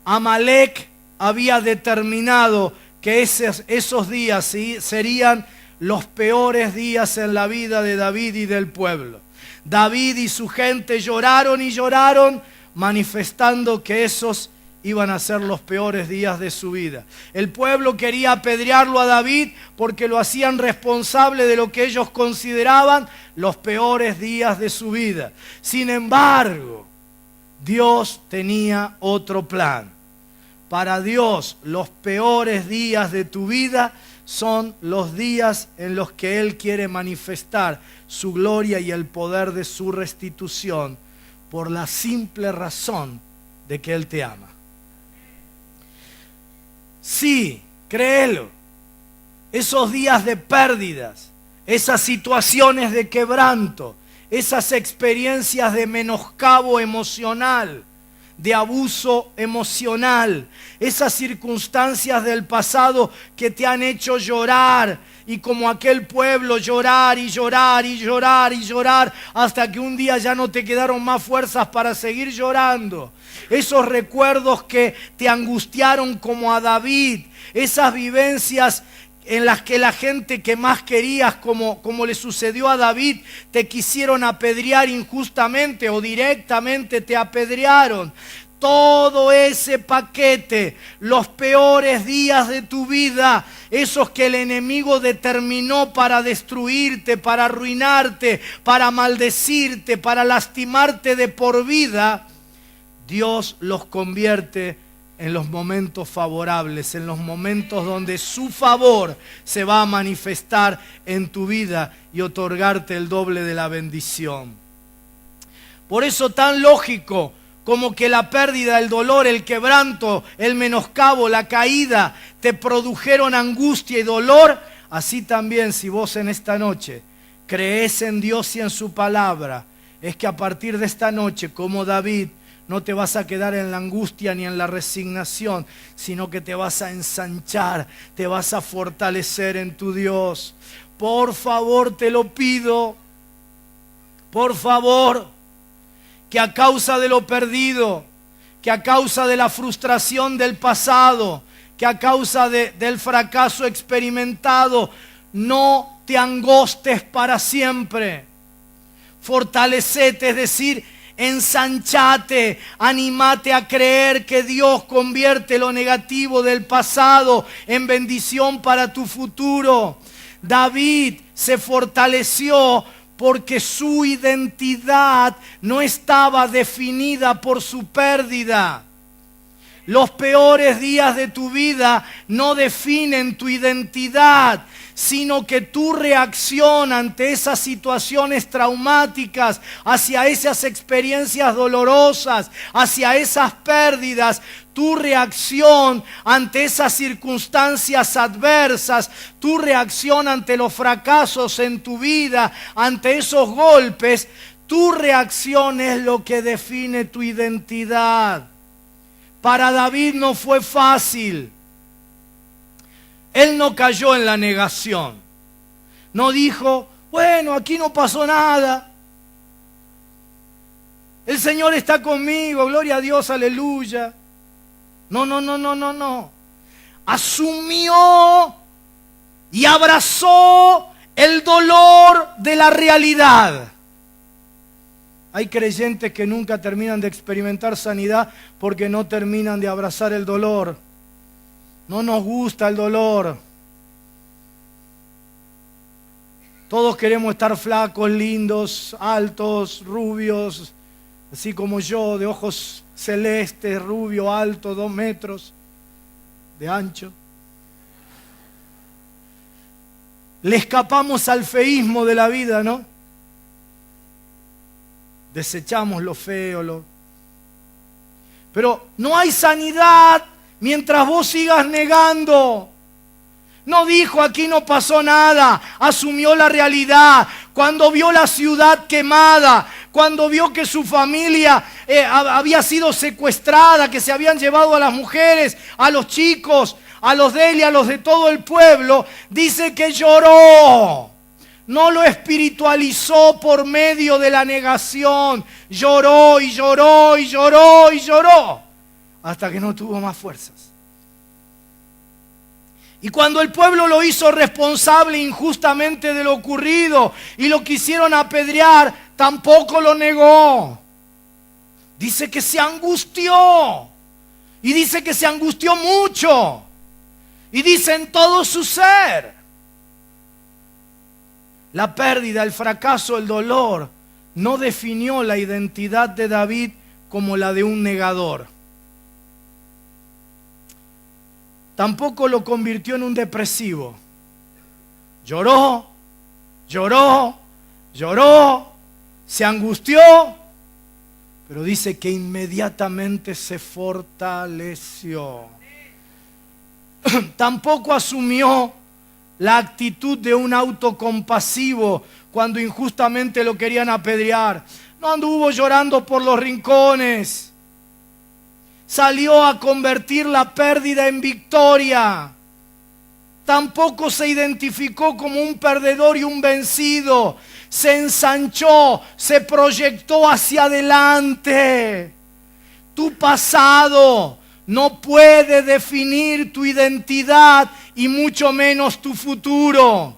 Amalec había determinado que esos días serían los peores días en la vida de David y del pueblo. David y su gente lloraron y lloraron, manifestando que esos iban a ser los peores días de su vida. El pueblo quería apedrearlo a David porque lo hacían responsable de lo que ellos consideraban los peores días de su vida. Sin embargo, Dios tenía otro plan. Para Dios, los peores días de tu vida son los días en los que Él quiere manifestar su gloria y el poder de su restitución, por la simple razón de que Él te ama. Sí, créelo, esos días de pérdidas, esas situaciones de quebranto, esas experiencias de menoscabo emocional, de abuso emocional, esas circunstancias del pasado que te han hecho llorar y como aquel pueblo llorar y llorar y llorar y llorar hasta que un día ya no te quedaron más fuerzas para seguir llorando. Esos recuerdos que te angustiaron como a David, esas vivencias en las que la gente que más querías, como le sucedió a David, te quisieron apedrear injustamente o directamente te apedrearon. Todo ese paquete, los peores días de tu vida, esos que el enemigo determinó para destruirte, para arruinarte, para maldecirte, para lastimarte de por vida, Dios los convierte en los momentos favorables, en los momentos donde su favor se va a manifestar en tu vida y otorgarte el doble de la bendición. Por eso tan lógico como que la pérdida, el dolor, el quebranto, el menoscabo, la caída te produjeron angustia y dolor, así también si vos en esta noche crees en Dios y en su palabra, es que a partir de esta noche, como David, no te vas a quedar en la angustia ni en la resignación, sino que te vas a ensanchar, te vas a fortalecer en tu Dios. Por favor, te lo pido, por favor, que a causa de lo perdido, que a causa de la frustración del pasado, que a causa del fracaso experimentado, no te angostes para siempre. Fortalecete, es decir, ensanchate, animate a creer que Dios convierte lo negativo del pasado en bendición para tu futuro. David se fortaleció porque su identidad no estaba definida por su pérdida. Los peores días de tu vida no definen tu identidad, sino que tu reacción ante esas situaciones traumáticas, hacia esas experiencias dolorosas, hacia esas pérdidas, tu reacción ante esas circunstancias adversas, tu reacción ante los fracasos en tu vida, ante esos golpes, tu reacción es lo que define tu identidad. Para David no fue fácil. Él no cayó en la negación. No dijo, bueno, aquí no pasó nada. El Señor está conmigo, gloria a Dios, aleluya. No. Asumió y abrazó el dolor de la realidad. Hay creyentes que nunca terminan de experimentar sanidad porque no terminan de abrazar el dolor. No nos gusta el dolor. Todos queremos estar flacos, lindos, altos, rubios, así como yo, de ojos celestes, rubio, alto, 2 metros de ancho. Le escapamos al feísmo de la vida, ¿no? Desechamos lo feo. Pero no hay sanidad mientras vos sigas negando. No dijo, aquí no pasó nada. Asumió la realidad. Cuando vio la ciudad quemada, cuando vio que su familia había sido secuestrada, que se habían llevado a las mujeres, a los chicos, a los de él y a los de todo el pueblo, dice que lloró. No lo espiritualizó por medio de la negación. Lloró y lloró y lloró y lloró hasta que no tuvo más fuerzas. Y cuando el pueblo lo hizo responsable injustamente de lo ocurrido y lo quisieron apedrear, tampoco lo negó. Dice que se angustió. Y dice que se angustió mucho. Y dice en todo su ser. La pérdida, el fracaso, el dolor no definió la identidad de David como la de un negador. Tampoco lo convirtió en un depresivo. Lloró, se angustió, pero dice que inmediatamente se fortaleció. Tampoco asumió la actitud de un autocompasivo cuando injustamente lo querían apedrear. No anduvo llorando por los rincones. Salió a convertir la pérdida en victoria. Tampoco se identificó como un perdedor y un vencido. Se ensanchó, se proyectó hacia adelante. Tu pasado no puede definir tu identidad y mucho menos tu futuro.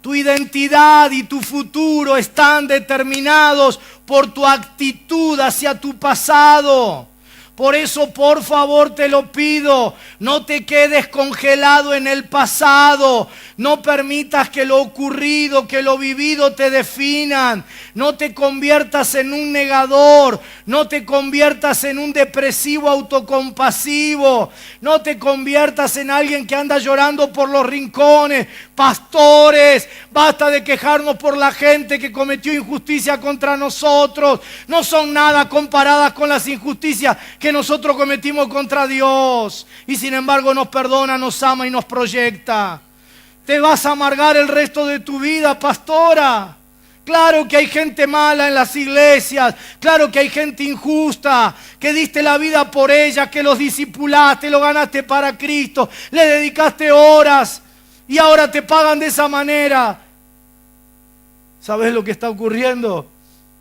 Tu identidad y tu futuro están determinados por tu actitud hacia tu pasado. Por eso, por favor, te lo pido, no te quedes congelado en el pasado. No permitas que lo ocurrido, que lo vivido te definan. No te conviertas en un negador. No te conviertas en un depresivo autocompasivo. No te conviertas en alguien que anda llorando por los rincones. Pastores, basta de quejarnos por la gente que cometió injusticia contra nosotros. No son nada comparadas con las injusticias que nosotros cometimos contra Dios. Y sin embargo nos perdona, nos ama y nos proyecta. Te vas a amargar el resto de tu vida, pastora. Claro que hay gente mala en las iglesias, claro que hay gente injusta, que diste la vida por ella, que los discipulaste, lo ganaste para Cristo, le dedicaste horas y ahora te pagan de esa manera. ¿Sabes lo que está ocurriendo?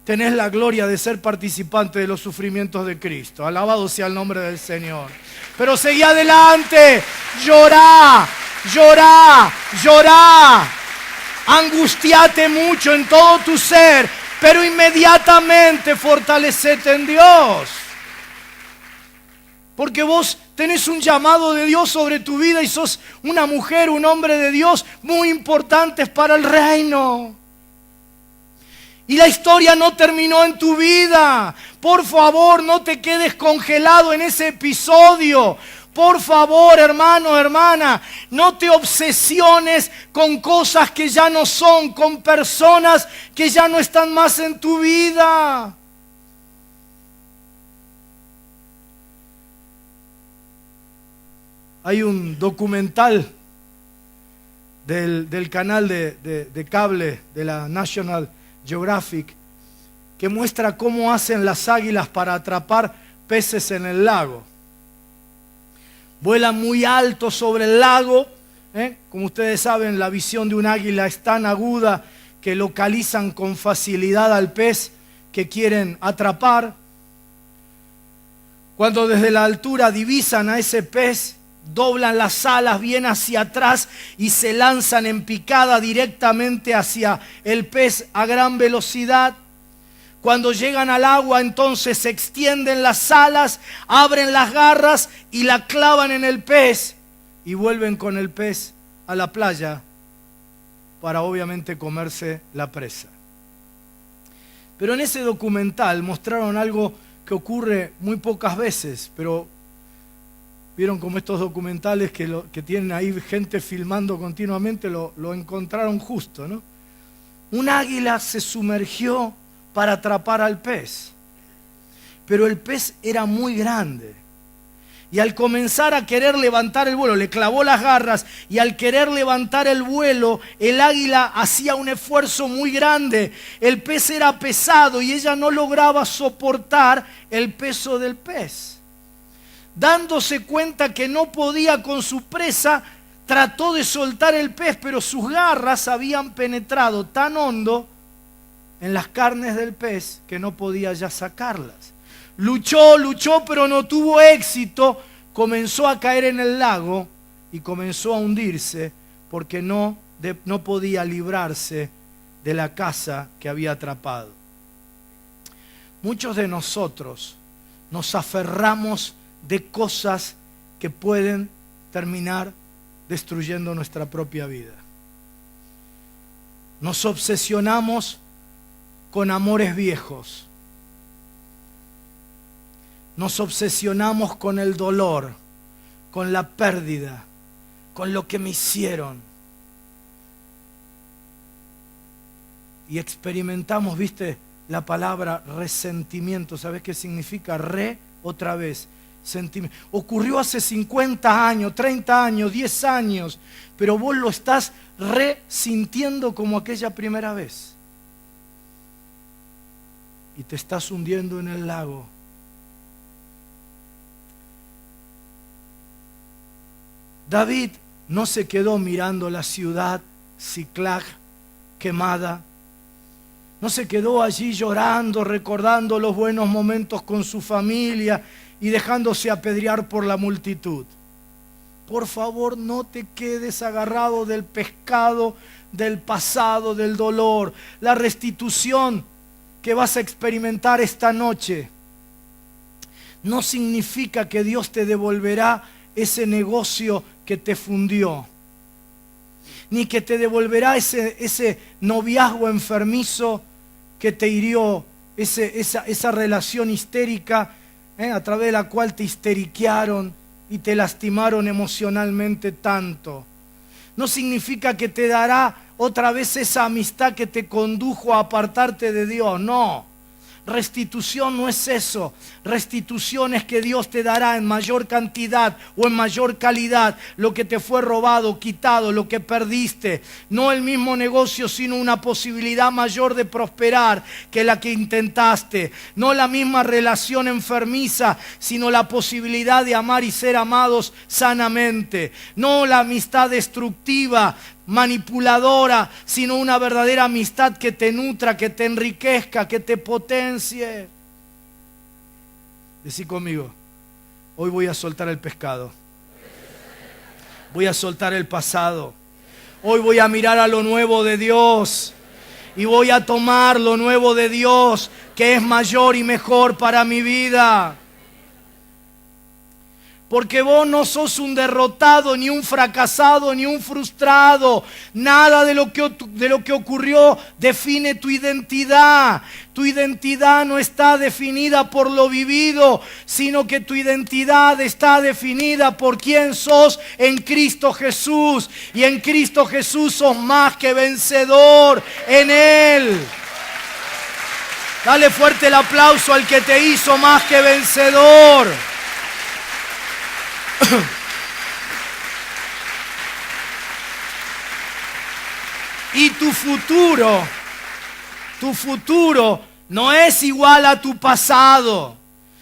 Tenés la gloria de ser participante de los sufrimientos de Cristo. Alabado sea el nombre del Señor. Pero seguí adelante, llorá, llorá, llorá. Angustiate mucho en todo tu ser, pero inmediatamente fortalecete en Dios. Porque vos tenés un llamado de Dios sobre tu vida y sos una mujer, un hombre de Dios muy importantes para el reino. Y la historia no terminó en tu vida. Por favor, no te quedes congelado en ese episodio. Por favor, hermano, hermana, no te obsesiones con cosas que ya no son, con personas que ya no están más en tu vida. Hay un documental del canal de cable de la National Geographic que muestra cómo hacen las águilas para atrapar peces en el lago. Vuelan muy alto sobre el lago. Como ustedes saben, la visión de un águila es tan aguda que localizan con facilidad al pez que quieren atrapar. Cuando desde la altura divisan a ese pez, doblan las alas bien hacia atrás y se lanzan en picada directamente hacia el pez a gran velocidad. Cuando llegan al agua, entonces se extienden las alas, abren las garras y la clavan en el pez y vuelven con el pez a la playa para obviamente comerse la presa. Pero en ese documental mostraron algo que ocurre muy pocas veces, pero vieron como estos documentales que tienen ahí gente filmando continuamente, lo encontraron justo, ¿no? Un águila se sumergió para atrapar al pez, pero el pez era muy grande y al comenzar a querer levantar el vuelo, le clavó las garras y al querer levantar el vuelo, el águila hacía un esfuerzo muy grande. El pez era pesado y ella no lograba soportar el peso del pez. Dándose cuenta que no podía con su presa, trató de soltar el pez, pero sus garras habían penetrado tan hondo en las carnes del pez que no podía ya sacarlas. Luchó, pero no tuvo éxito. Comenzó a caer en el lago y comenzó a hundirse porque no podía librarse de la caza que había atrapado. Muchos de nosotros nos aferramos de cosas que pueden terminar destruyendo nuestra propia vida. Nos obsesionamos con amores viejos. Nos obsesionamos con el dolor, con la pérdida, con lo que me hicieron. Y experimentamos, ¿viste? La palabra resentimiento. ¿Sabes qué significa? Otra vez. sentimientos. Ocurrió hace 50 años, 30 años, 10 años, pero vos lo estás resintiendo como aquella primera vez. Y te estás hundiendo en el lago. David no se quedó mirando la ciudad Siclag quemada. No se quedó allí llorando, recordando los buenos momentos con su familia y dejándose apedrear por la multitud. Por favor, no te quedes agarrado del pescado, del pasado, del dolor. La restitución que vas a experimentar esta noche no significa que Dios te devolverá ese negocio que te fundió, ni que te devolverá ese noviazgo enfermizo que te hirió, esa relación histérica a través de la cual te histeriquearon y te lastimaron emocionalmente tanto. No significa que te dará otra vez esa amistad que te condujo a apartarte de Dios, no. Restitución no es eso. Restitución es que Dios te dará en mayor cantidad o en mayor calidad lo que te fue robado, quitado, lo que perdiste. No el mismo negocio, sino una posibilidad mayor de prosperar que la que intentaste. No la misma relación enfermiza, sino la posibilidad de amar y ser amados sanamente. No la amistad destructiva, manipuladora, sino una verdadera amistad que te nutra, que te enriquezca, que te potencie. Decí conmigo: hoy voy a soltar el pescado, voy a soltar el pasado, hoy voy a mirar a lo nuevo de Dios y voy a tomar lo nuevo de Dios, que es mayor y mejor para mi vida. Porque vos no sos un derrotado, ni un fracasado, ni un frustrado. Nada de lo que ocurrió define tu identidad. Tu identidad no está definida por lo vivido, sino que tu identidad está definida por quién sos en Cristo Jesús. Y en Cristo Jesús sos más que vencedor en Él. Dale fuerte el aplauso al que te hizo más que vencedor. Y tu futuro no es igual a tu pasado,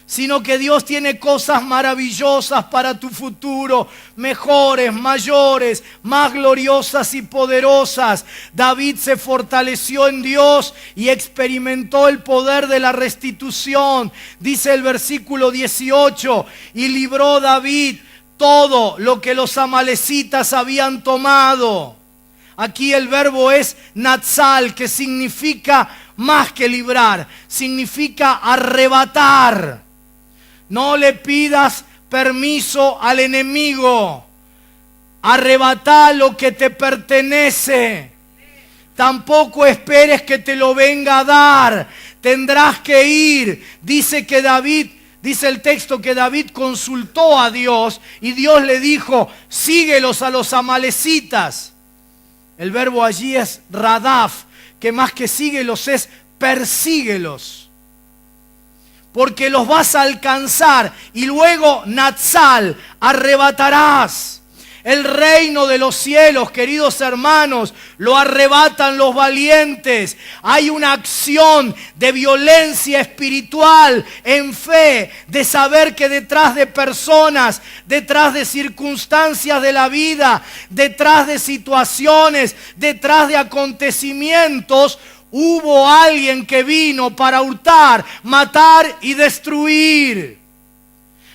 sino que Dios tiene cosas maravillosas para tu futuro, mejores, mayores, más gloriosas y poderosas. David se fortaleció en Dios y experimentó el poder de la restitución. Dice el versículo 18, y libró David todo lo que los amalecitas habían tomado. Aquí el verbo es natsal, que significa más que librar, significa arrebatar. No le pidas permiso al enemigo. Arrebata lo que te pertenece. Tampoco esperes que te lo venga a dar. Tendrás que ir. Dice el texto que David consultó a Dios y Dios le dijo: síguelos a los amalecitas. El verbo allí es radaf, que más que síguelos es persíguelos. Porque los vas a alcanzar y luego natsal, arrebatarás. El reino de los cielos, queridos hermanos, lo arrebatan los valientes. Hay una acción de violencia espiritual en fe, de saber que detrás de personas, detrás de circunstancias de la vida, detrás de situaciones, detrás de acontecimientos, hubo alguien que vino para hurtar, matar y destruir.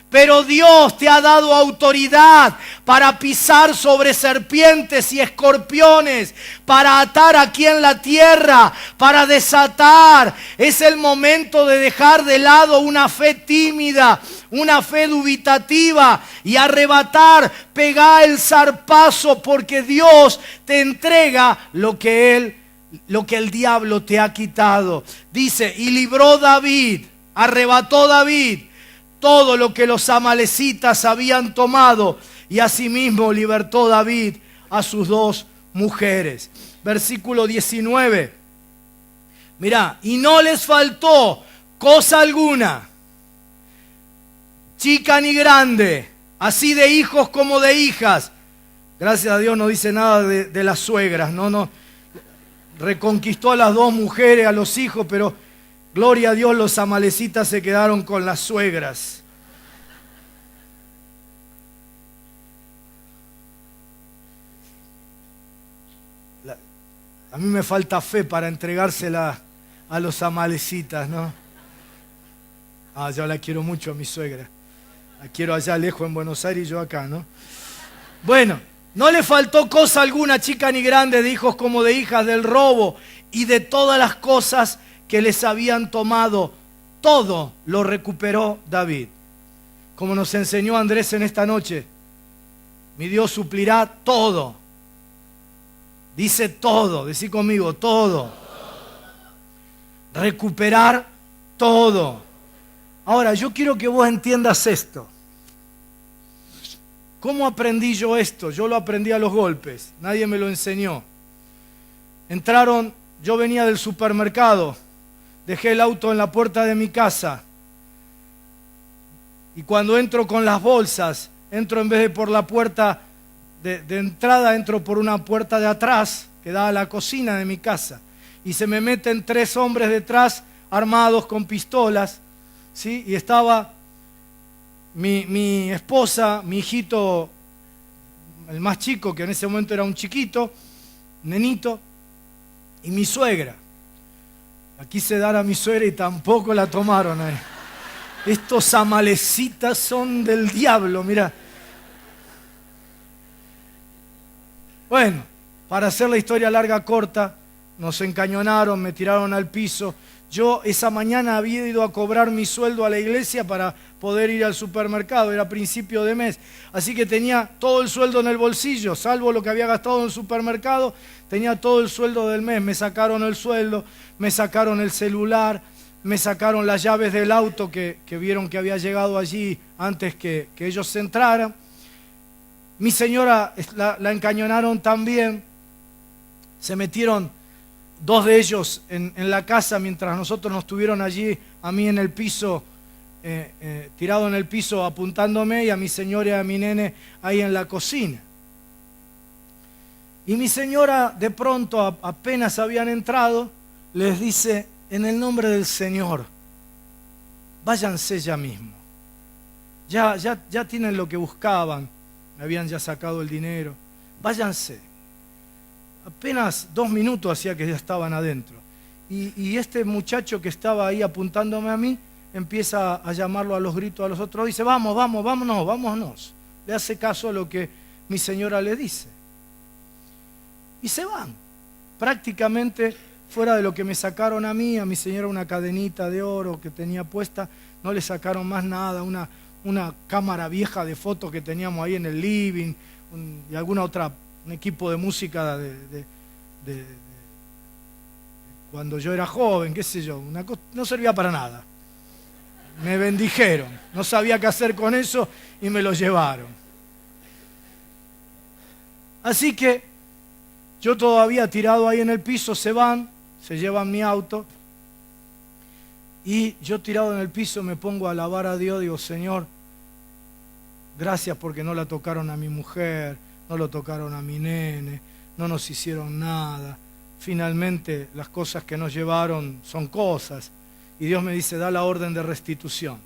Pero Dios te ha dado autoridad para pisar sobre serpientes y escorpiones, para atar aquí en la tierra, para desatar. Es el momento de dejar de lado una fe tímida, una fe dubitativa y arrebatar, pegar el zarpazo, porque Dios te entrega lo que el diablo te ha quitado. Dice, y libró David, arrebató David todo lo que los amalecitas habían tomado, y asimismo libertó David a sus 2 mujeres. Versículo 19. Mirá, y no les faltó cosa alguna, chica ni grande, así de hijos como de hijas. Gracias a Dios no dice nada de las suegras, no. Reconquistó a las dos mujeres, a los hijos, pero gloria a Dios los amalecitas se quedaron con las suegras. A mí me falta fe para entregársela a los amalecitas, ¿no? Yo la quiero mucho a mi suegra. La quiero allá lejos en Buenos Aires y yo acá, ¿no? Bueno, no le faltó cosa alguna, chica ni grande, de hijos como de hijas, del robo y de todas las cosas que les habían tomado. Todo lo recuperó David. Como nos enseñó Andrés en esta noche, mi Dios suplirá todo. Dice todo, decí conmigo, todo. Recuperar todo. Ahora, yo quiero que vos entiendas esto. ¿Cómo aprendí yo esto? Yo lo aprendí a los golpes, nadie me lo enseñó. Yo venía del supermercado, dejé el auto en la puerta de mi casa y cuando entro con las bolsas, entro en vez de por la puerta de entrada, entro por una puerta de atrás que da a la cocina de mi casa y se me meten 3 hombres detrás armados con pistolas, ¿sí? Y estaba mi esposa, mi hijito, el más chico, que en ese momento era un chiquito, nenito, y mi suegra. Quise dar a mi suegra y tampoco la tomaron. Estos amalecitas son del diablo, mira. Bueno, para hacer la historia larga corta, nos encañonaron, me tiraron al piso. Yo esa mañana había ido a cobrar mi sueldo a la iglesia para poder ir al supermercado, era principio de mes. Así que tenía todo el sueldo en el bolsillo, salvo lo que había gastado en el supermercado, tenía todo el sueldo del mes. Me sacaron el sueldo, me sacaron el celular, me sacaron las llaves del auto que vieron que había llegado allí antes que ellos entraran. Mi señora la encañonaron también, se metieron 2 de ellos en la casa mientras nosotros nos tuvieron allí, a mí en el piso, tirado en el piso apuntándome, y a mi señora y a mi nene ahí en la cocina. Y mi señora de pronto, apenas habían entrado, les dice: en el nombre del Señor, váyanse ya mismo. Ya tienen lo que buscaban, habían ya sacado el dinero, váyanse. Apenas 2 minutos hacía que ya estaban adentro. Y este muchacho que estaba ahí apuntándome a mí, empieza a llamarlo a los gritos a los otros, dice: vámonos. Le hace caso a lo que mi señora le dice. Y se van. Prácticamente fuera de lo que me sacaron a mí, a mi señora una cadenita de oro que tenía puesta, no le sacaron más nada, una cámara vieja de fotos que teníamos ahí en el living, y alguna otra, un equipo de música de cuando yo era joven, qué sé yo, no servía para nada. Me bendijeron, no sabía qué hacer con eso y me lo llevaron. Así que yo todavía tirado ahí en el piso, se van, se llevan mi auto y yo tirado en el piso me pongo a alabar a Dios, digo: Señor, gracias porque no la tocaron a mi mujer, no lo tocaron a mi nene, no nos hicieron nada. Finalmente las cosas que nos llevaron son cosas. Y Dios me dice: da la orden de restitución.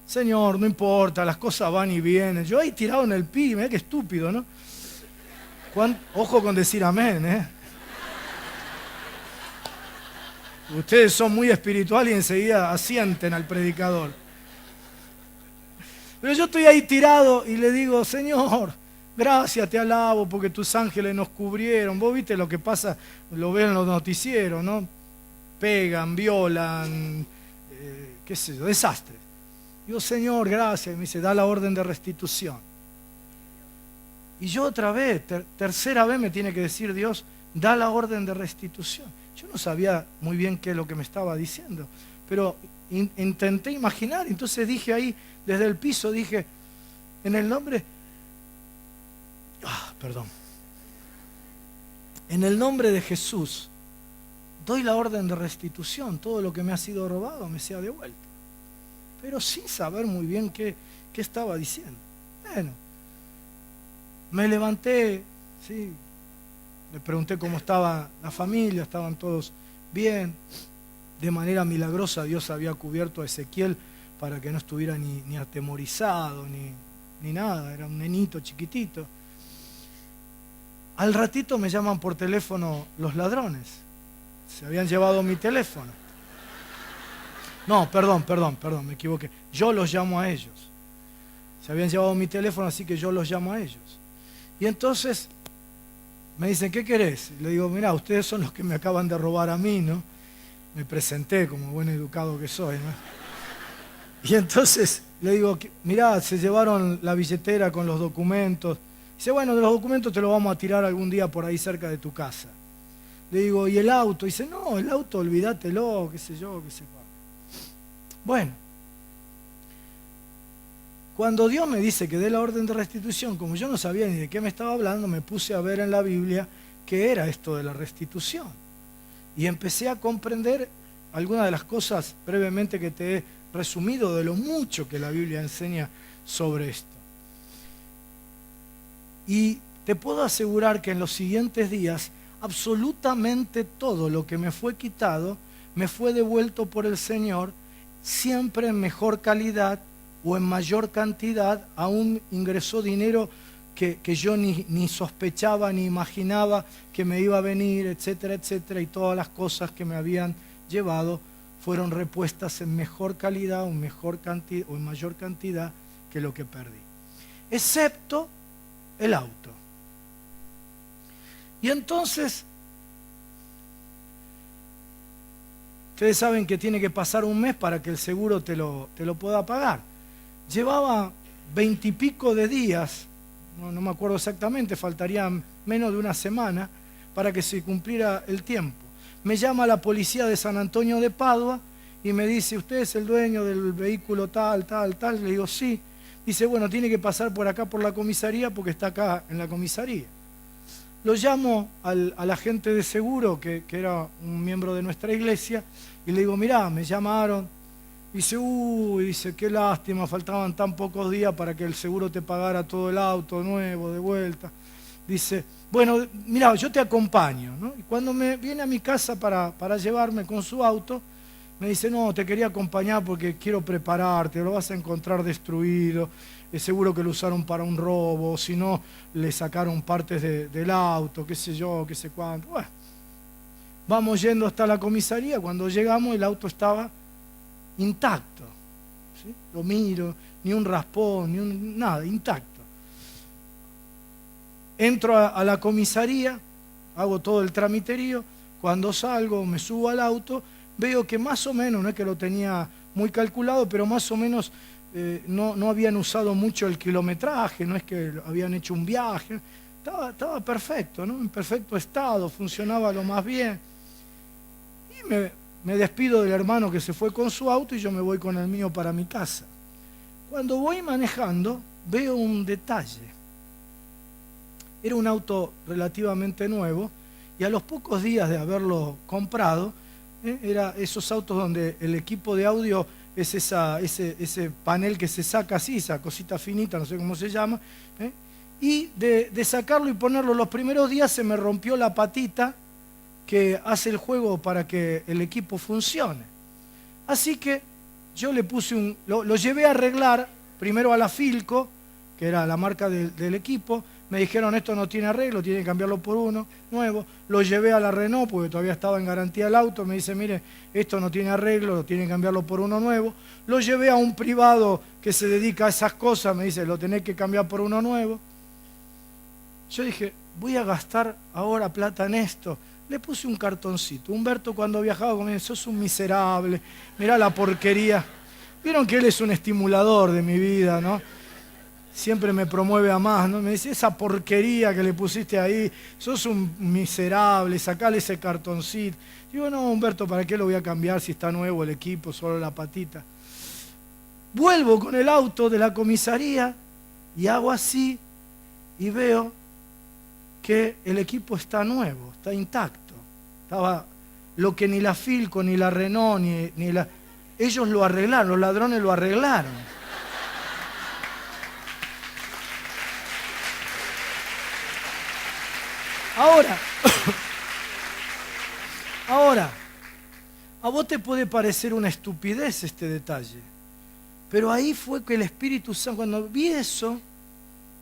Señor, no importa, las cosas van y vienen. Yo ahí tirado en el piso, mirá qué estúpido, ¿no? Ojo con decir amén, ¿eh? Ustedes son muy espirituales y enseguida asienten al predicador. Pero yo estoy ahí tirado y le digo: Señor, gracias, te alabo porque tus ángeles nos cubrieron. Vos viste lo que pasa, lo ven en los noticieros, ¿no? Pegan, violan, qué sé yo, desastres. Digo: Señor, gracias. Y me dice: da la orden de restitución. Y yo otra vez, tercera vez me tiene que decir Dios: da la orden de restitución. Yo no sabía muy bien qué es lo que me estaba diciendo, pero intenté imaginar. Entonces dije ahí, desde el piso, dije: en el nombre... En el nombre de Jesús, doy la orden de restitución. Todo lo que me ha sido robado me sea devuelto. pero sin saber muy bien qué estaba diciendo. Bueno, me levanté, ¿sí? Le pregunté cómo estaba la familia, estaban todos bien. De manera milagrosa Dios había cubierto a Ezequiel para que no estuviera ni atemorizado, ni nada, era un nenito chiquitito. Al ratito me llaman por teléfono los ladrones. Se habían llevado mi teléfono. No, perdón, me equivoqué. Yo los llamo a ellos. Se habían llevado mi teléfono, así que yo los llamo a ellos. Y entonces me dicen, ¿qué querés? Y le digo, mirá, ustedes son los que me acaban de robar a mí, ¿no? Me presenté como buen educado que soy, ¿no? Y entonces le digo, mirá, se llevaron la billetera con los documentos. Dice, bueno, de los documentos te los vamos a tirar algún día por ahí cerca de tu casa. Le digo, ¿y el auto? Dice, no, el auto olvídatelo, qué sé yo, qué sé cuál. Bueno, cuando Dios me dice que dé la orden de restitución, como yo no sabía ni de qué me estaba hablando, me puse a ver en la Biblia qué era esto de la restitución. Y empecé a comprender algunas de las cosas brevemente que te he resumido de lo mucho que la Biblia enseña sobre esto. Y te puedo asegurar que en los siguientes días, absolutamente todo lo que me fue quitado, me fue devuelto por el Señor, siempre en mejor calidad o en mayor cantidad. Aún ingresó dinero que yo ni sospechaba ni imaginaba que me iba a venir, etcétera, etcétera, y todas las cosas que me habían llevado fueron repuestas en mejor calidad o en mayor cantidad que lo que perdí, excepto el auto. Y entonces, ustedes saben que tiene que pasar un mes para que el seguro te lo pueda pagar. Llevaba 20 y pico de días, no me acuerdo exactamente, faltarían menos de una semana para que se cumpliera el tiempo. Me llama la policía de San Antonio de Padua y me dice, ¿usted es el dueño del vehículo tal? Le digo, sí. Dice, bueno, tiene que pasar por acá por la comisaría porque está acá en la comisaría. Lo llamo al agente de seguro, que era un miembro de nuestra iglesia, y le digo, mirá, me llamaron. Dice, dice, qué lástima, faltaban tan pocos días para que el seguro te pagara todo el auto nuevo, de vuelta. Dice, bueno, mirá, yo te acompaño, ¿no? Y cuando me viene a mi casa para llevarme con su auto, me dice, no, te quería acompañar porque quiero prepararte, lo vas a encontrar destruido, es seguro que lo usaron para un robo, o si no, le sacaron partes del auto, qué sé yo, qué sé cuánto. Bueno, vamos yendo hasta la comisaría, cuando llegamos el auto estaba intacto, ¿sí? Lo miro, ni un raspón, nada, intacto. Entro a la comisaría, hago todo el tramiterío, cuando salgo, me subo al auto, veo que más o menos, no es que lo tenía muy calculado, pero más o menos no habían usado mucho el kilometraje, no es que habían hecho un viaje, estaba perfecto, ¿no? En perfecto estado, funcionaba lo más bien. Y me despido del hermano que se fue con su auto y yo me voy con el mío para mi casa. Cuando voy manejando, veo un detalle. Era un auto relativamente nuevo y a los pocos días de haberlo comprado, era esos autos donde el equipo de audio es ese panel que se saca así, esa cosita finita, no sé cómo se llama, y de sacarlo y ponerlo los primeros días se me rompió la patita que hace el juego para que el equipo funcione. Así que yo le puse lo llevé a arreglar primero a la Philco, que era la marca del equipo. Me dijeron, esto no tiene arreglo, tiene que cambiarlo por uno nuevo. Lo llevé a la Renault, porque todavía estaba en garantía el auto. Me dice, mire, esto no tiene arreglo, tiene que cambiarlo por uno nuevo. Lo llevé a un privado que se dedica a esas cosas. Me dice, lo tenés que cambiar por uno nuevo. Yo dije, voy a gastar ahora plata en esto. Le puse un cartoncito. Humberto, cuando viajaba conmigo, sos un miserable, mirá la porquería. Vieron que él es un estimulador de mi vida, ¿no? Siempre me promueve a más, ¿no? Me dice, esa porquería que le pusiste ahí, sos un miserable, sacale ese cartoncito. Digo, no, Humberto, ¿para qué lo voy a cambiar si está nuevo el equipo, solo la patita? Vuelvo con el auto de la comisaría y hago así y veo que el equipo está nuevo, está intacto. Estaba lo que ni la Philco, ni la Renault, ni la... ellos lo arreglaron, los ladrones lo arreglaron. Ahora, a vos te puede parecer una estupidez este detalle, pero ahí fue que el Espíritu Santo, cuando vi eso,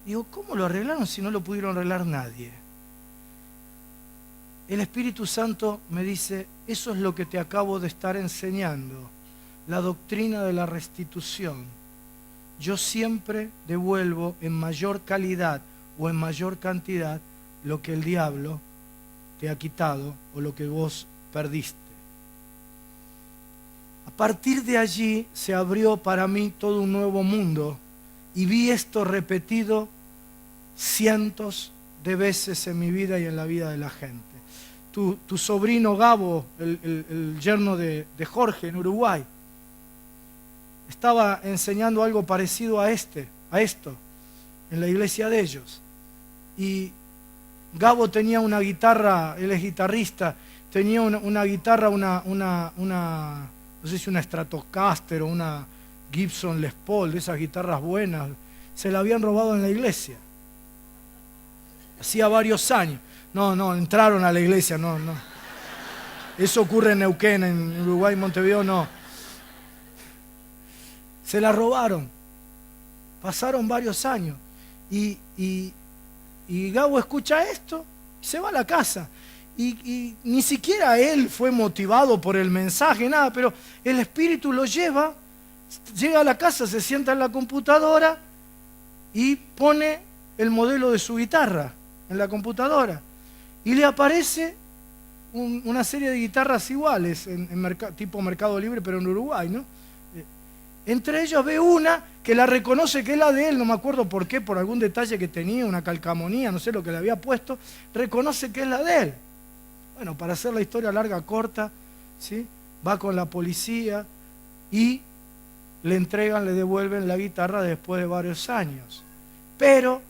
digo, ¿cómo lo arreglaron si no lo pudieron arreglar nadie? El Espíritu Santo me dice, eso es lo que te acabo de estar enseñando, la doctrina de la restitución. Yo siempre devuelvo en mayor calidad o en mayor cantidad lo que el diablo te ha quitado o lo que vos perdiste. A partir de allí se abrió para mí todo un nuevo mundo y vi esto repetido cientos de veces en mi vida y en la vida de la gente. Tu sobrino Gabo, el yerno de Jorge en Uruguay, estaba enseñando algo parecido a esto, en la iglesia de ellos. Y Gabo tenía una guitarra, él es guitarrista, tenía una guitarra, no sé si una Stratocaster o una Gibson Les Paul, de esas guitarras buenas, se la habían robado en la iglesia. Hacía varios años. No, entraron a la iglesia, no. Eso ocurre en Neuquén, en Uruguay, Montevideo, no. Se la robaron. Pasaron varios años. Y Gabo escucha esto y se va a la casa. Y ni siquiera él fue motivado por el mensaje, nada, pero el Espíritu lo lleva, llega a la casa, se sienta en la computadora y pone el modelo de su guitarra en la computadora. Y le aparece una serie de guitarras iguales, tipo Mercado Libre, pero en Uruguay, ¿no? Entre ellos ve una que la reconoce que es la de él, no me acuerdo por qué, por algún detalle que tenía, una calcamonía, no sé lo que le había puesto, reconoce que es la de él. Bueno, para hacer la historia larga, corta, ¿sí? Va con la policía y le entregan, le devuelven la guitarra después de varios años. Pero,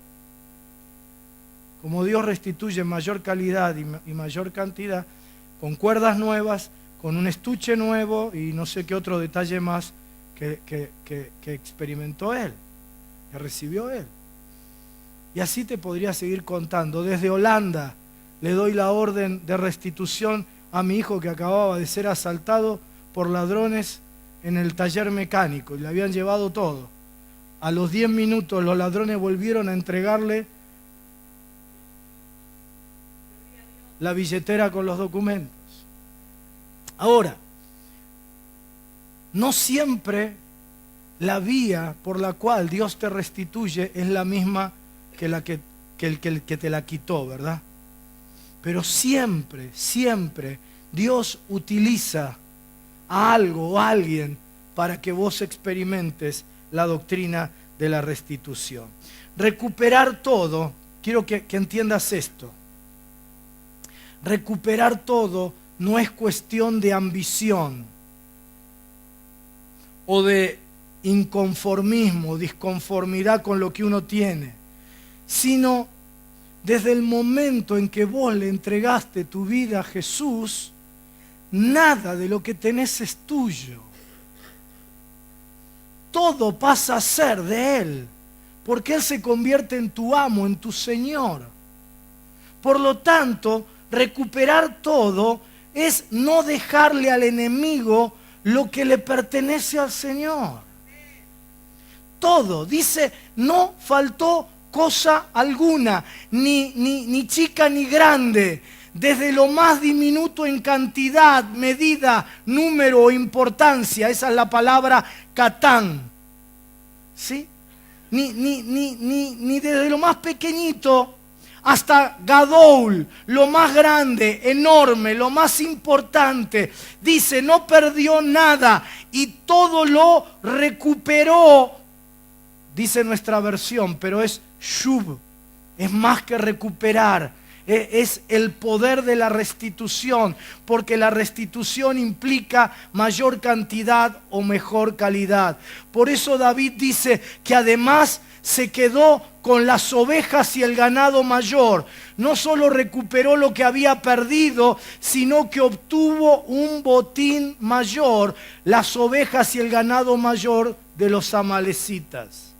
como Dios restituye en mayor calidad y mayor cantidad, con cuerdas nuevas, con un estuche nuevo y no sé qué otro detalle más que experimentó él, que recibió él. Y así te podría seguir contando. Desde Holanda le doy la orden de restitución a mi hijo que acababa de ser asaltado por ladrones en el taller mecánico y le habían llevado todo. A los 10 minutos los ladrones volvieron a entregarle la billetera con los documentos. Ahora, no siempre la vía por la cual Dios te restituye es la misma que el que te la quitó, ¿verdad? Pero siempre, siempre Dios utiliza a algo o a alguien para que vos experimentes la doctrina de la restitución. Recuperar todo, quiero que entiendas esto. Recuperar todo no es cuestión de ambición o de inconformismo, disconformidad con lo que uno tiene, sino desde el momento en que vos le entregaste tu vida a Jesús, nada de lo que tenés es tuyo. Todo pasa a ser de Él, porque Él se convierte en tu amo, en tu Señor. Por lo tanto, recuperar todo es no dejarle al enemigo lo que le pertenece al Señor. Todo, dice, no faltó cosa alguna, ni chica ni grande, desde lo más diminuto en cantidad, medida, número o importancia, esa es la palabra catán, ¿sí? Ni desde lo más pequeñito hasta Gadoul, lo más grande, enorme, lo más importante. Dice, no perdió nada y todo lo recuperó, dice nuestra versión, pero es shub, es más que recuperar. Es el poder de la restitución, porque la restitución implica mayor cantidad o mejor calidad. Por eso David dice que además se quedó con las ovejas y el ganado mayor. No solo recuperó lo que había perdido, sino que obtuvo un botín mayor, las ovejas y el ganado mayor de los amalecitas.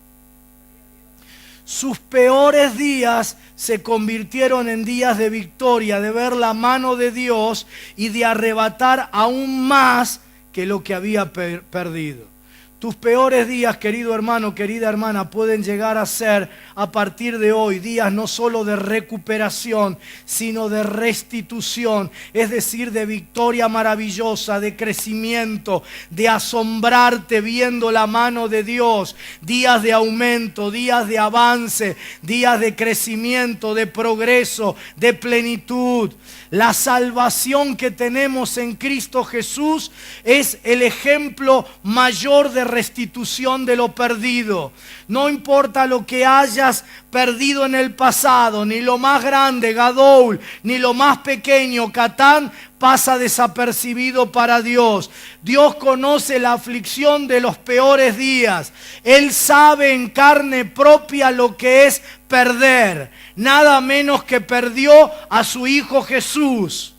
Sus peores días se convirtieron en días de victoria, de ver la mano de Dios y de arrebatar aún más que lo que había perdido. Tus peores días, querido hermano, querida hermana, pueden llegar a ser, a partir de hoy, días no solo de recuperación, sino de restitución, es decir, de victoria maravillosa, de crecimiento, de asombrarte viendo la mano de Dios, días de aumento, días de avance, días de crecimiento, de progreso, de plenitud. La salvación que tenemos en Cristo Jesús es el ejemplo mayor de restitución de lo perdido. No importa lo que hayas perdido en el pasado, ni lo más grande, Gadoul, ni lo más pequeño, Catán, pasa desapercibido para Dios. Dios conoce la aflicción de los peores días. Él sabe en carne propia lo que es perder. Nada menos que perdió a su Hijo Jesús.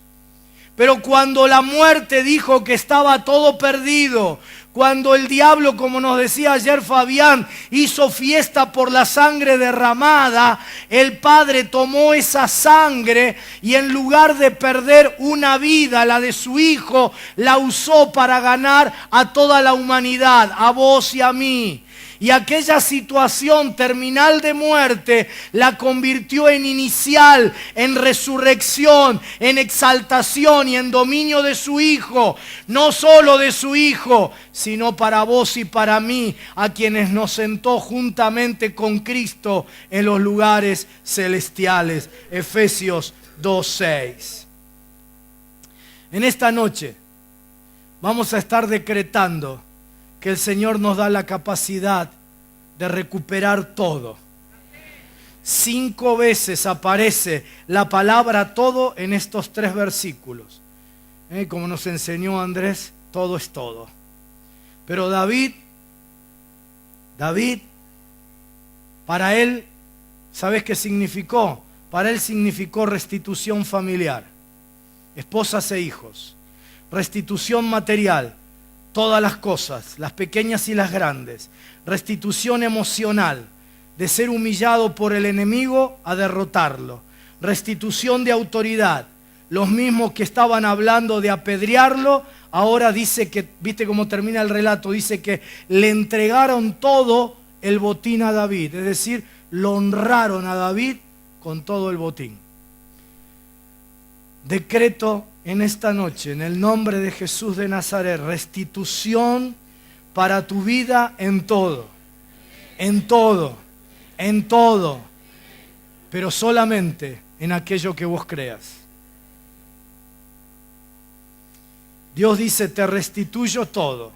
Pero cuando la muerte dijo que estaba todo perdido, cuando el diablo, como nos decía ayer Fabián, hizo fiesta por la sangre derramada, el Padre tomó esa sangre y en lugar de perder una vida, la de su Hijo, la usó para ganar a toda la humanidad, a vos y a mí. Y aquella situación terminal de muerte la convirtió en inicial, en resurrección, en exaltación y en dominio de su Hijo. No solo de su Hijo, sino para vos y para mí, a quienes nos sentó juntamente con Cristo en los lugares celestiales. Efesios 2:6. En esta noche vamos a estar decretando que el Señor nos da la capacidad de recuperar todo. 5 veces aparece la palabra todo en estos 3 versículos. Como nos enseñó Andrés, todo es todo. Pero David, para él, ¿sabes qué significó? Para él significó restitución familiar, esposas e hijos, restitución material, todas las cosas, las pequeñas y las grandes. Restitución emocional, de ser humillado por el enemigo a derrotarlo. Restitución de autoridad. Los mismos que estaban hablando de apedrearlo, ahora dice que, ¿viste cómo termina el relato? Dice que le entregaron todo el botín a David. Es decir, lo honraron a David con todo el botín. Decreto en esta noche, en el nombre de Jesús de Nazaret, restitución para tu vida en todo, en todo, en todo, pero solamente en aquello que vos creas. Dios dice, te restituyo todo.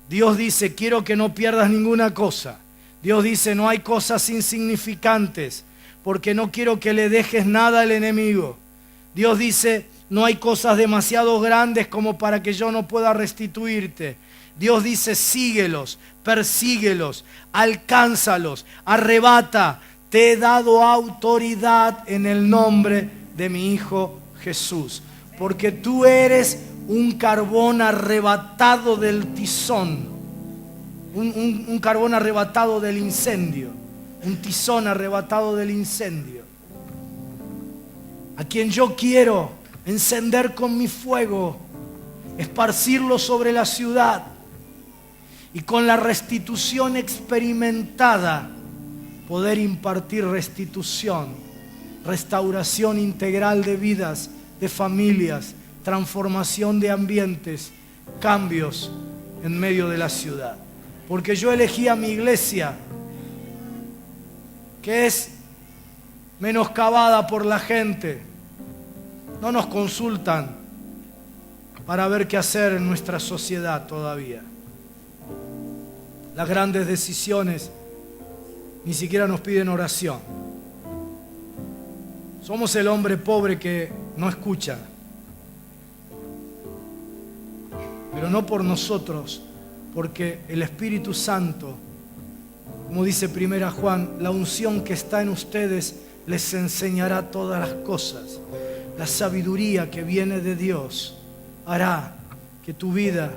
Dios dice, quiero que no pierdas ninguna cosa. Dios dice, no hay cosas insignificantes, porque no quiero que le dejes nada al enemigo. Dios dice, no hay cosas demasiado grandes como para que yo no pueda restituirte. Dios dice, síguelos, persíguelos, alcánzalos, arrebata. Te he dado autoridad en el nombre de mi Hijo Jesús. Porque tú eres un carbón arrebatado del tizón. Un carbón arrebatado del incendio. Un tizón arrebatado del incendio. A quien yo quiero encender con mi fuego, esparcirlo sobre la ciudad y con la restitución experimentada poder impartir restitución, restauración integral de vidas, de familias, transformación de ambientes, cambios en medio de la ciudad. Porque yo elegí a mi iglesia, que es menoscabada por la gente. No nos consultan para ver qué hacer en nuestra sociedad todavía. Las grandes decisiones ni siquiera nos piden oración. Somos el hombre pobre que no escucha. Pero no por nosotros, porque el Espíritu Santo Como dice 1 Juan, la unción que está en ustedes les enseñará todas las cosas. La sabiduría que viene de Dios hará que tu vida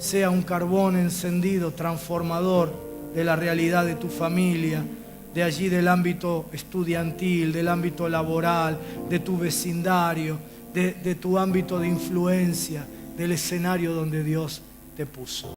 sea un carbón encendido, transformador de la realidad de tu familia, de allí del ámbito estudiantil, del ámbito laboral, de tu vecindario, de tu ámbito de influencia, del escenario donde Dios te puso.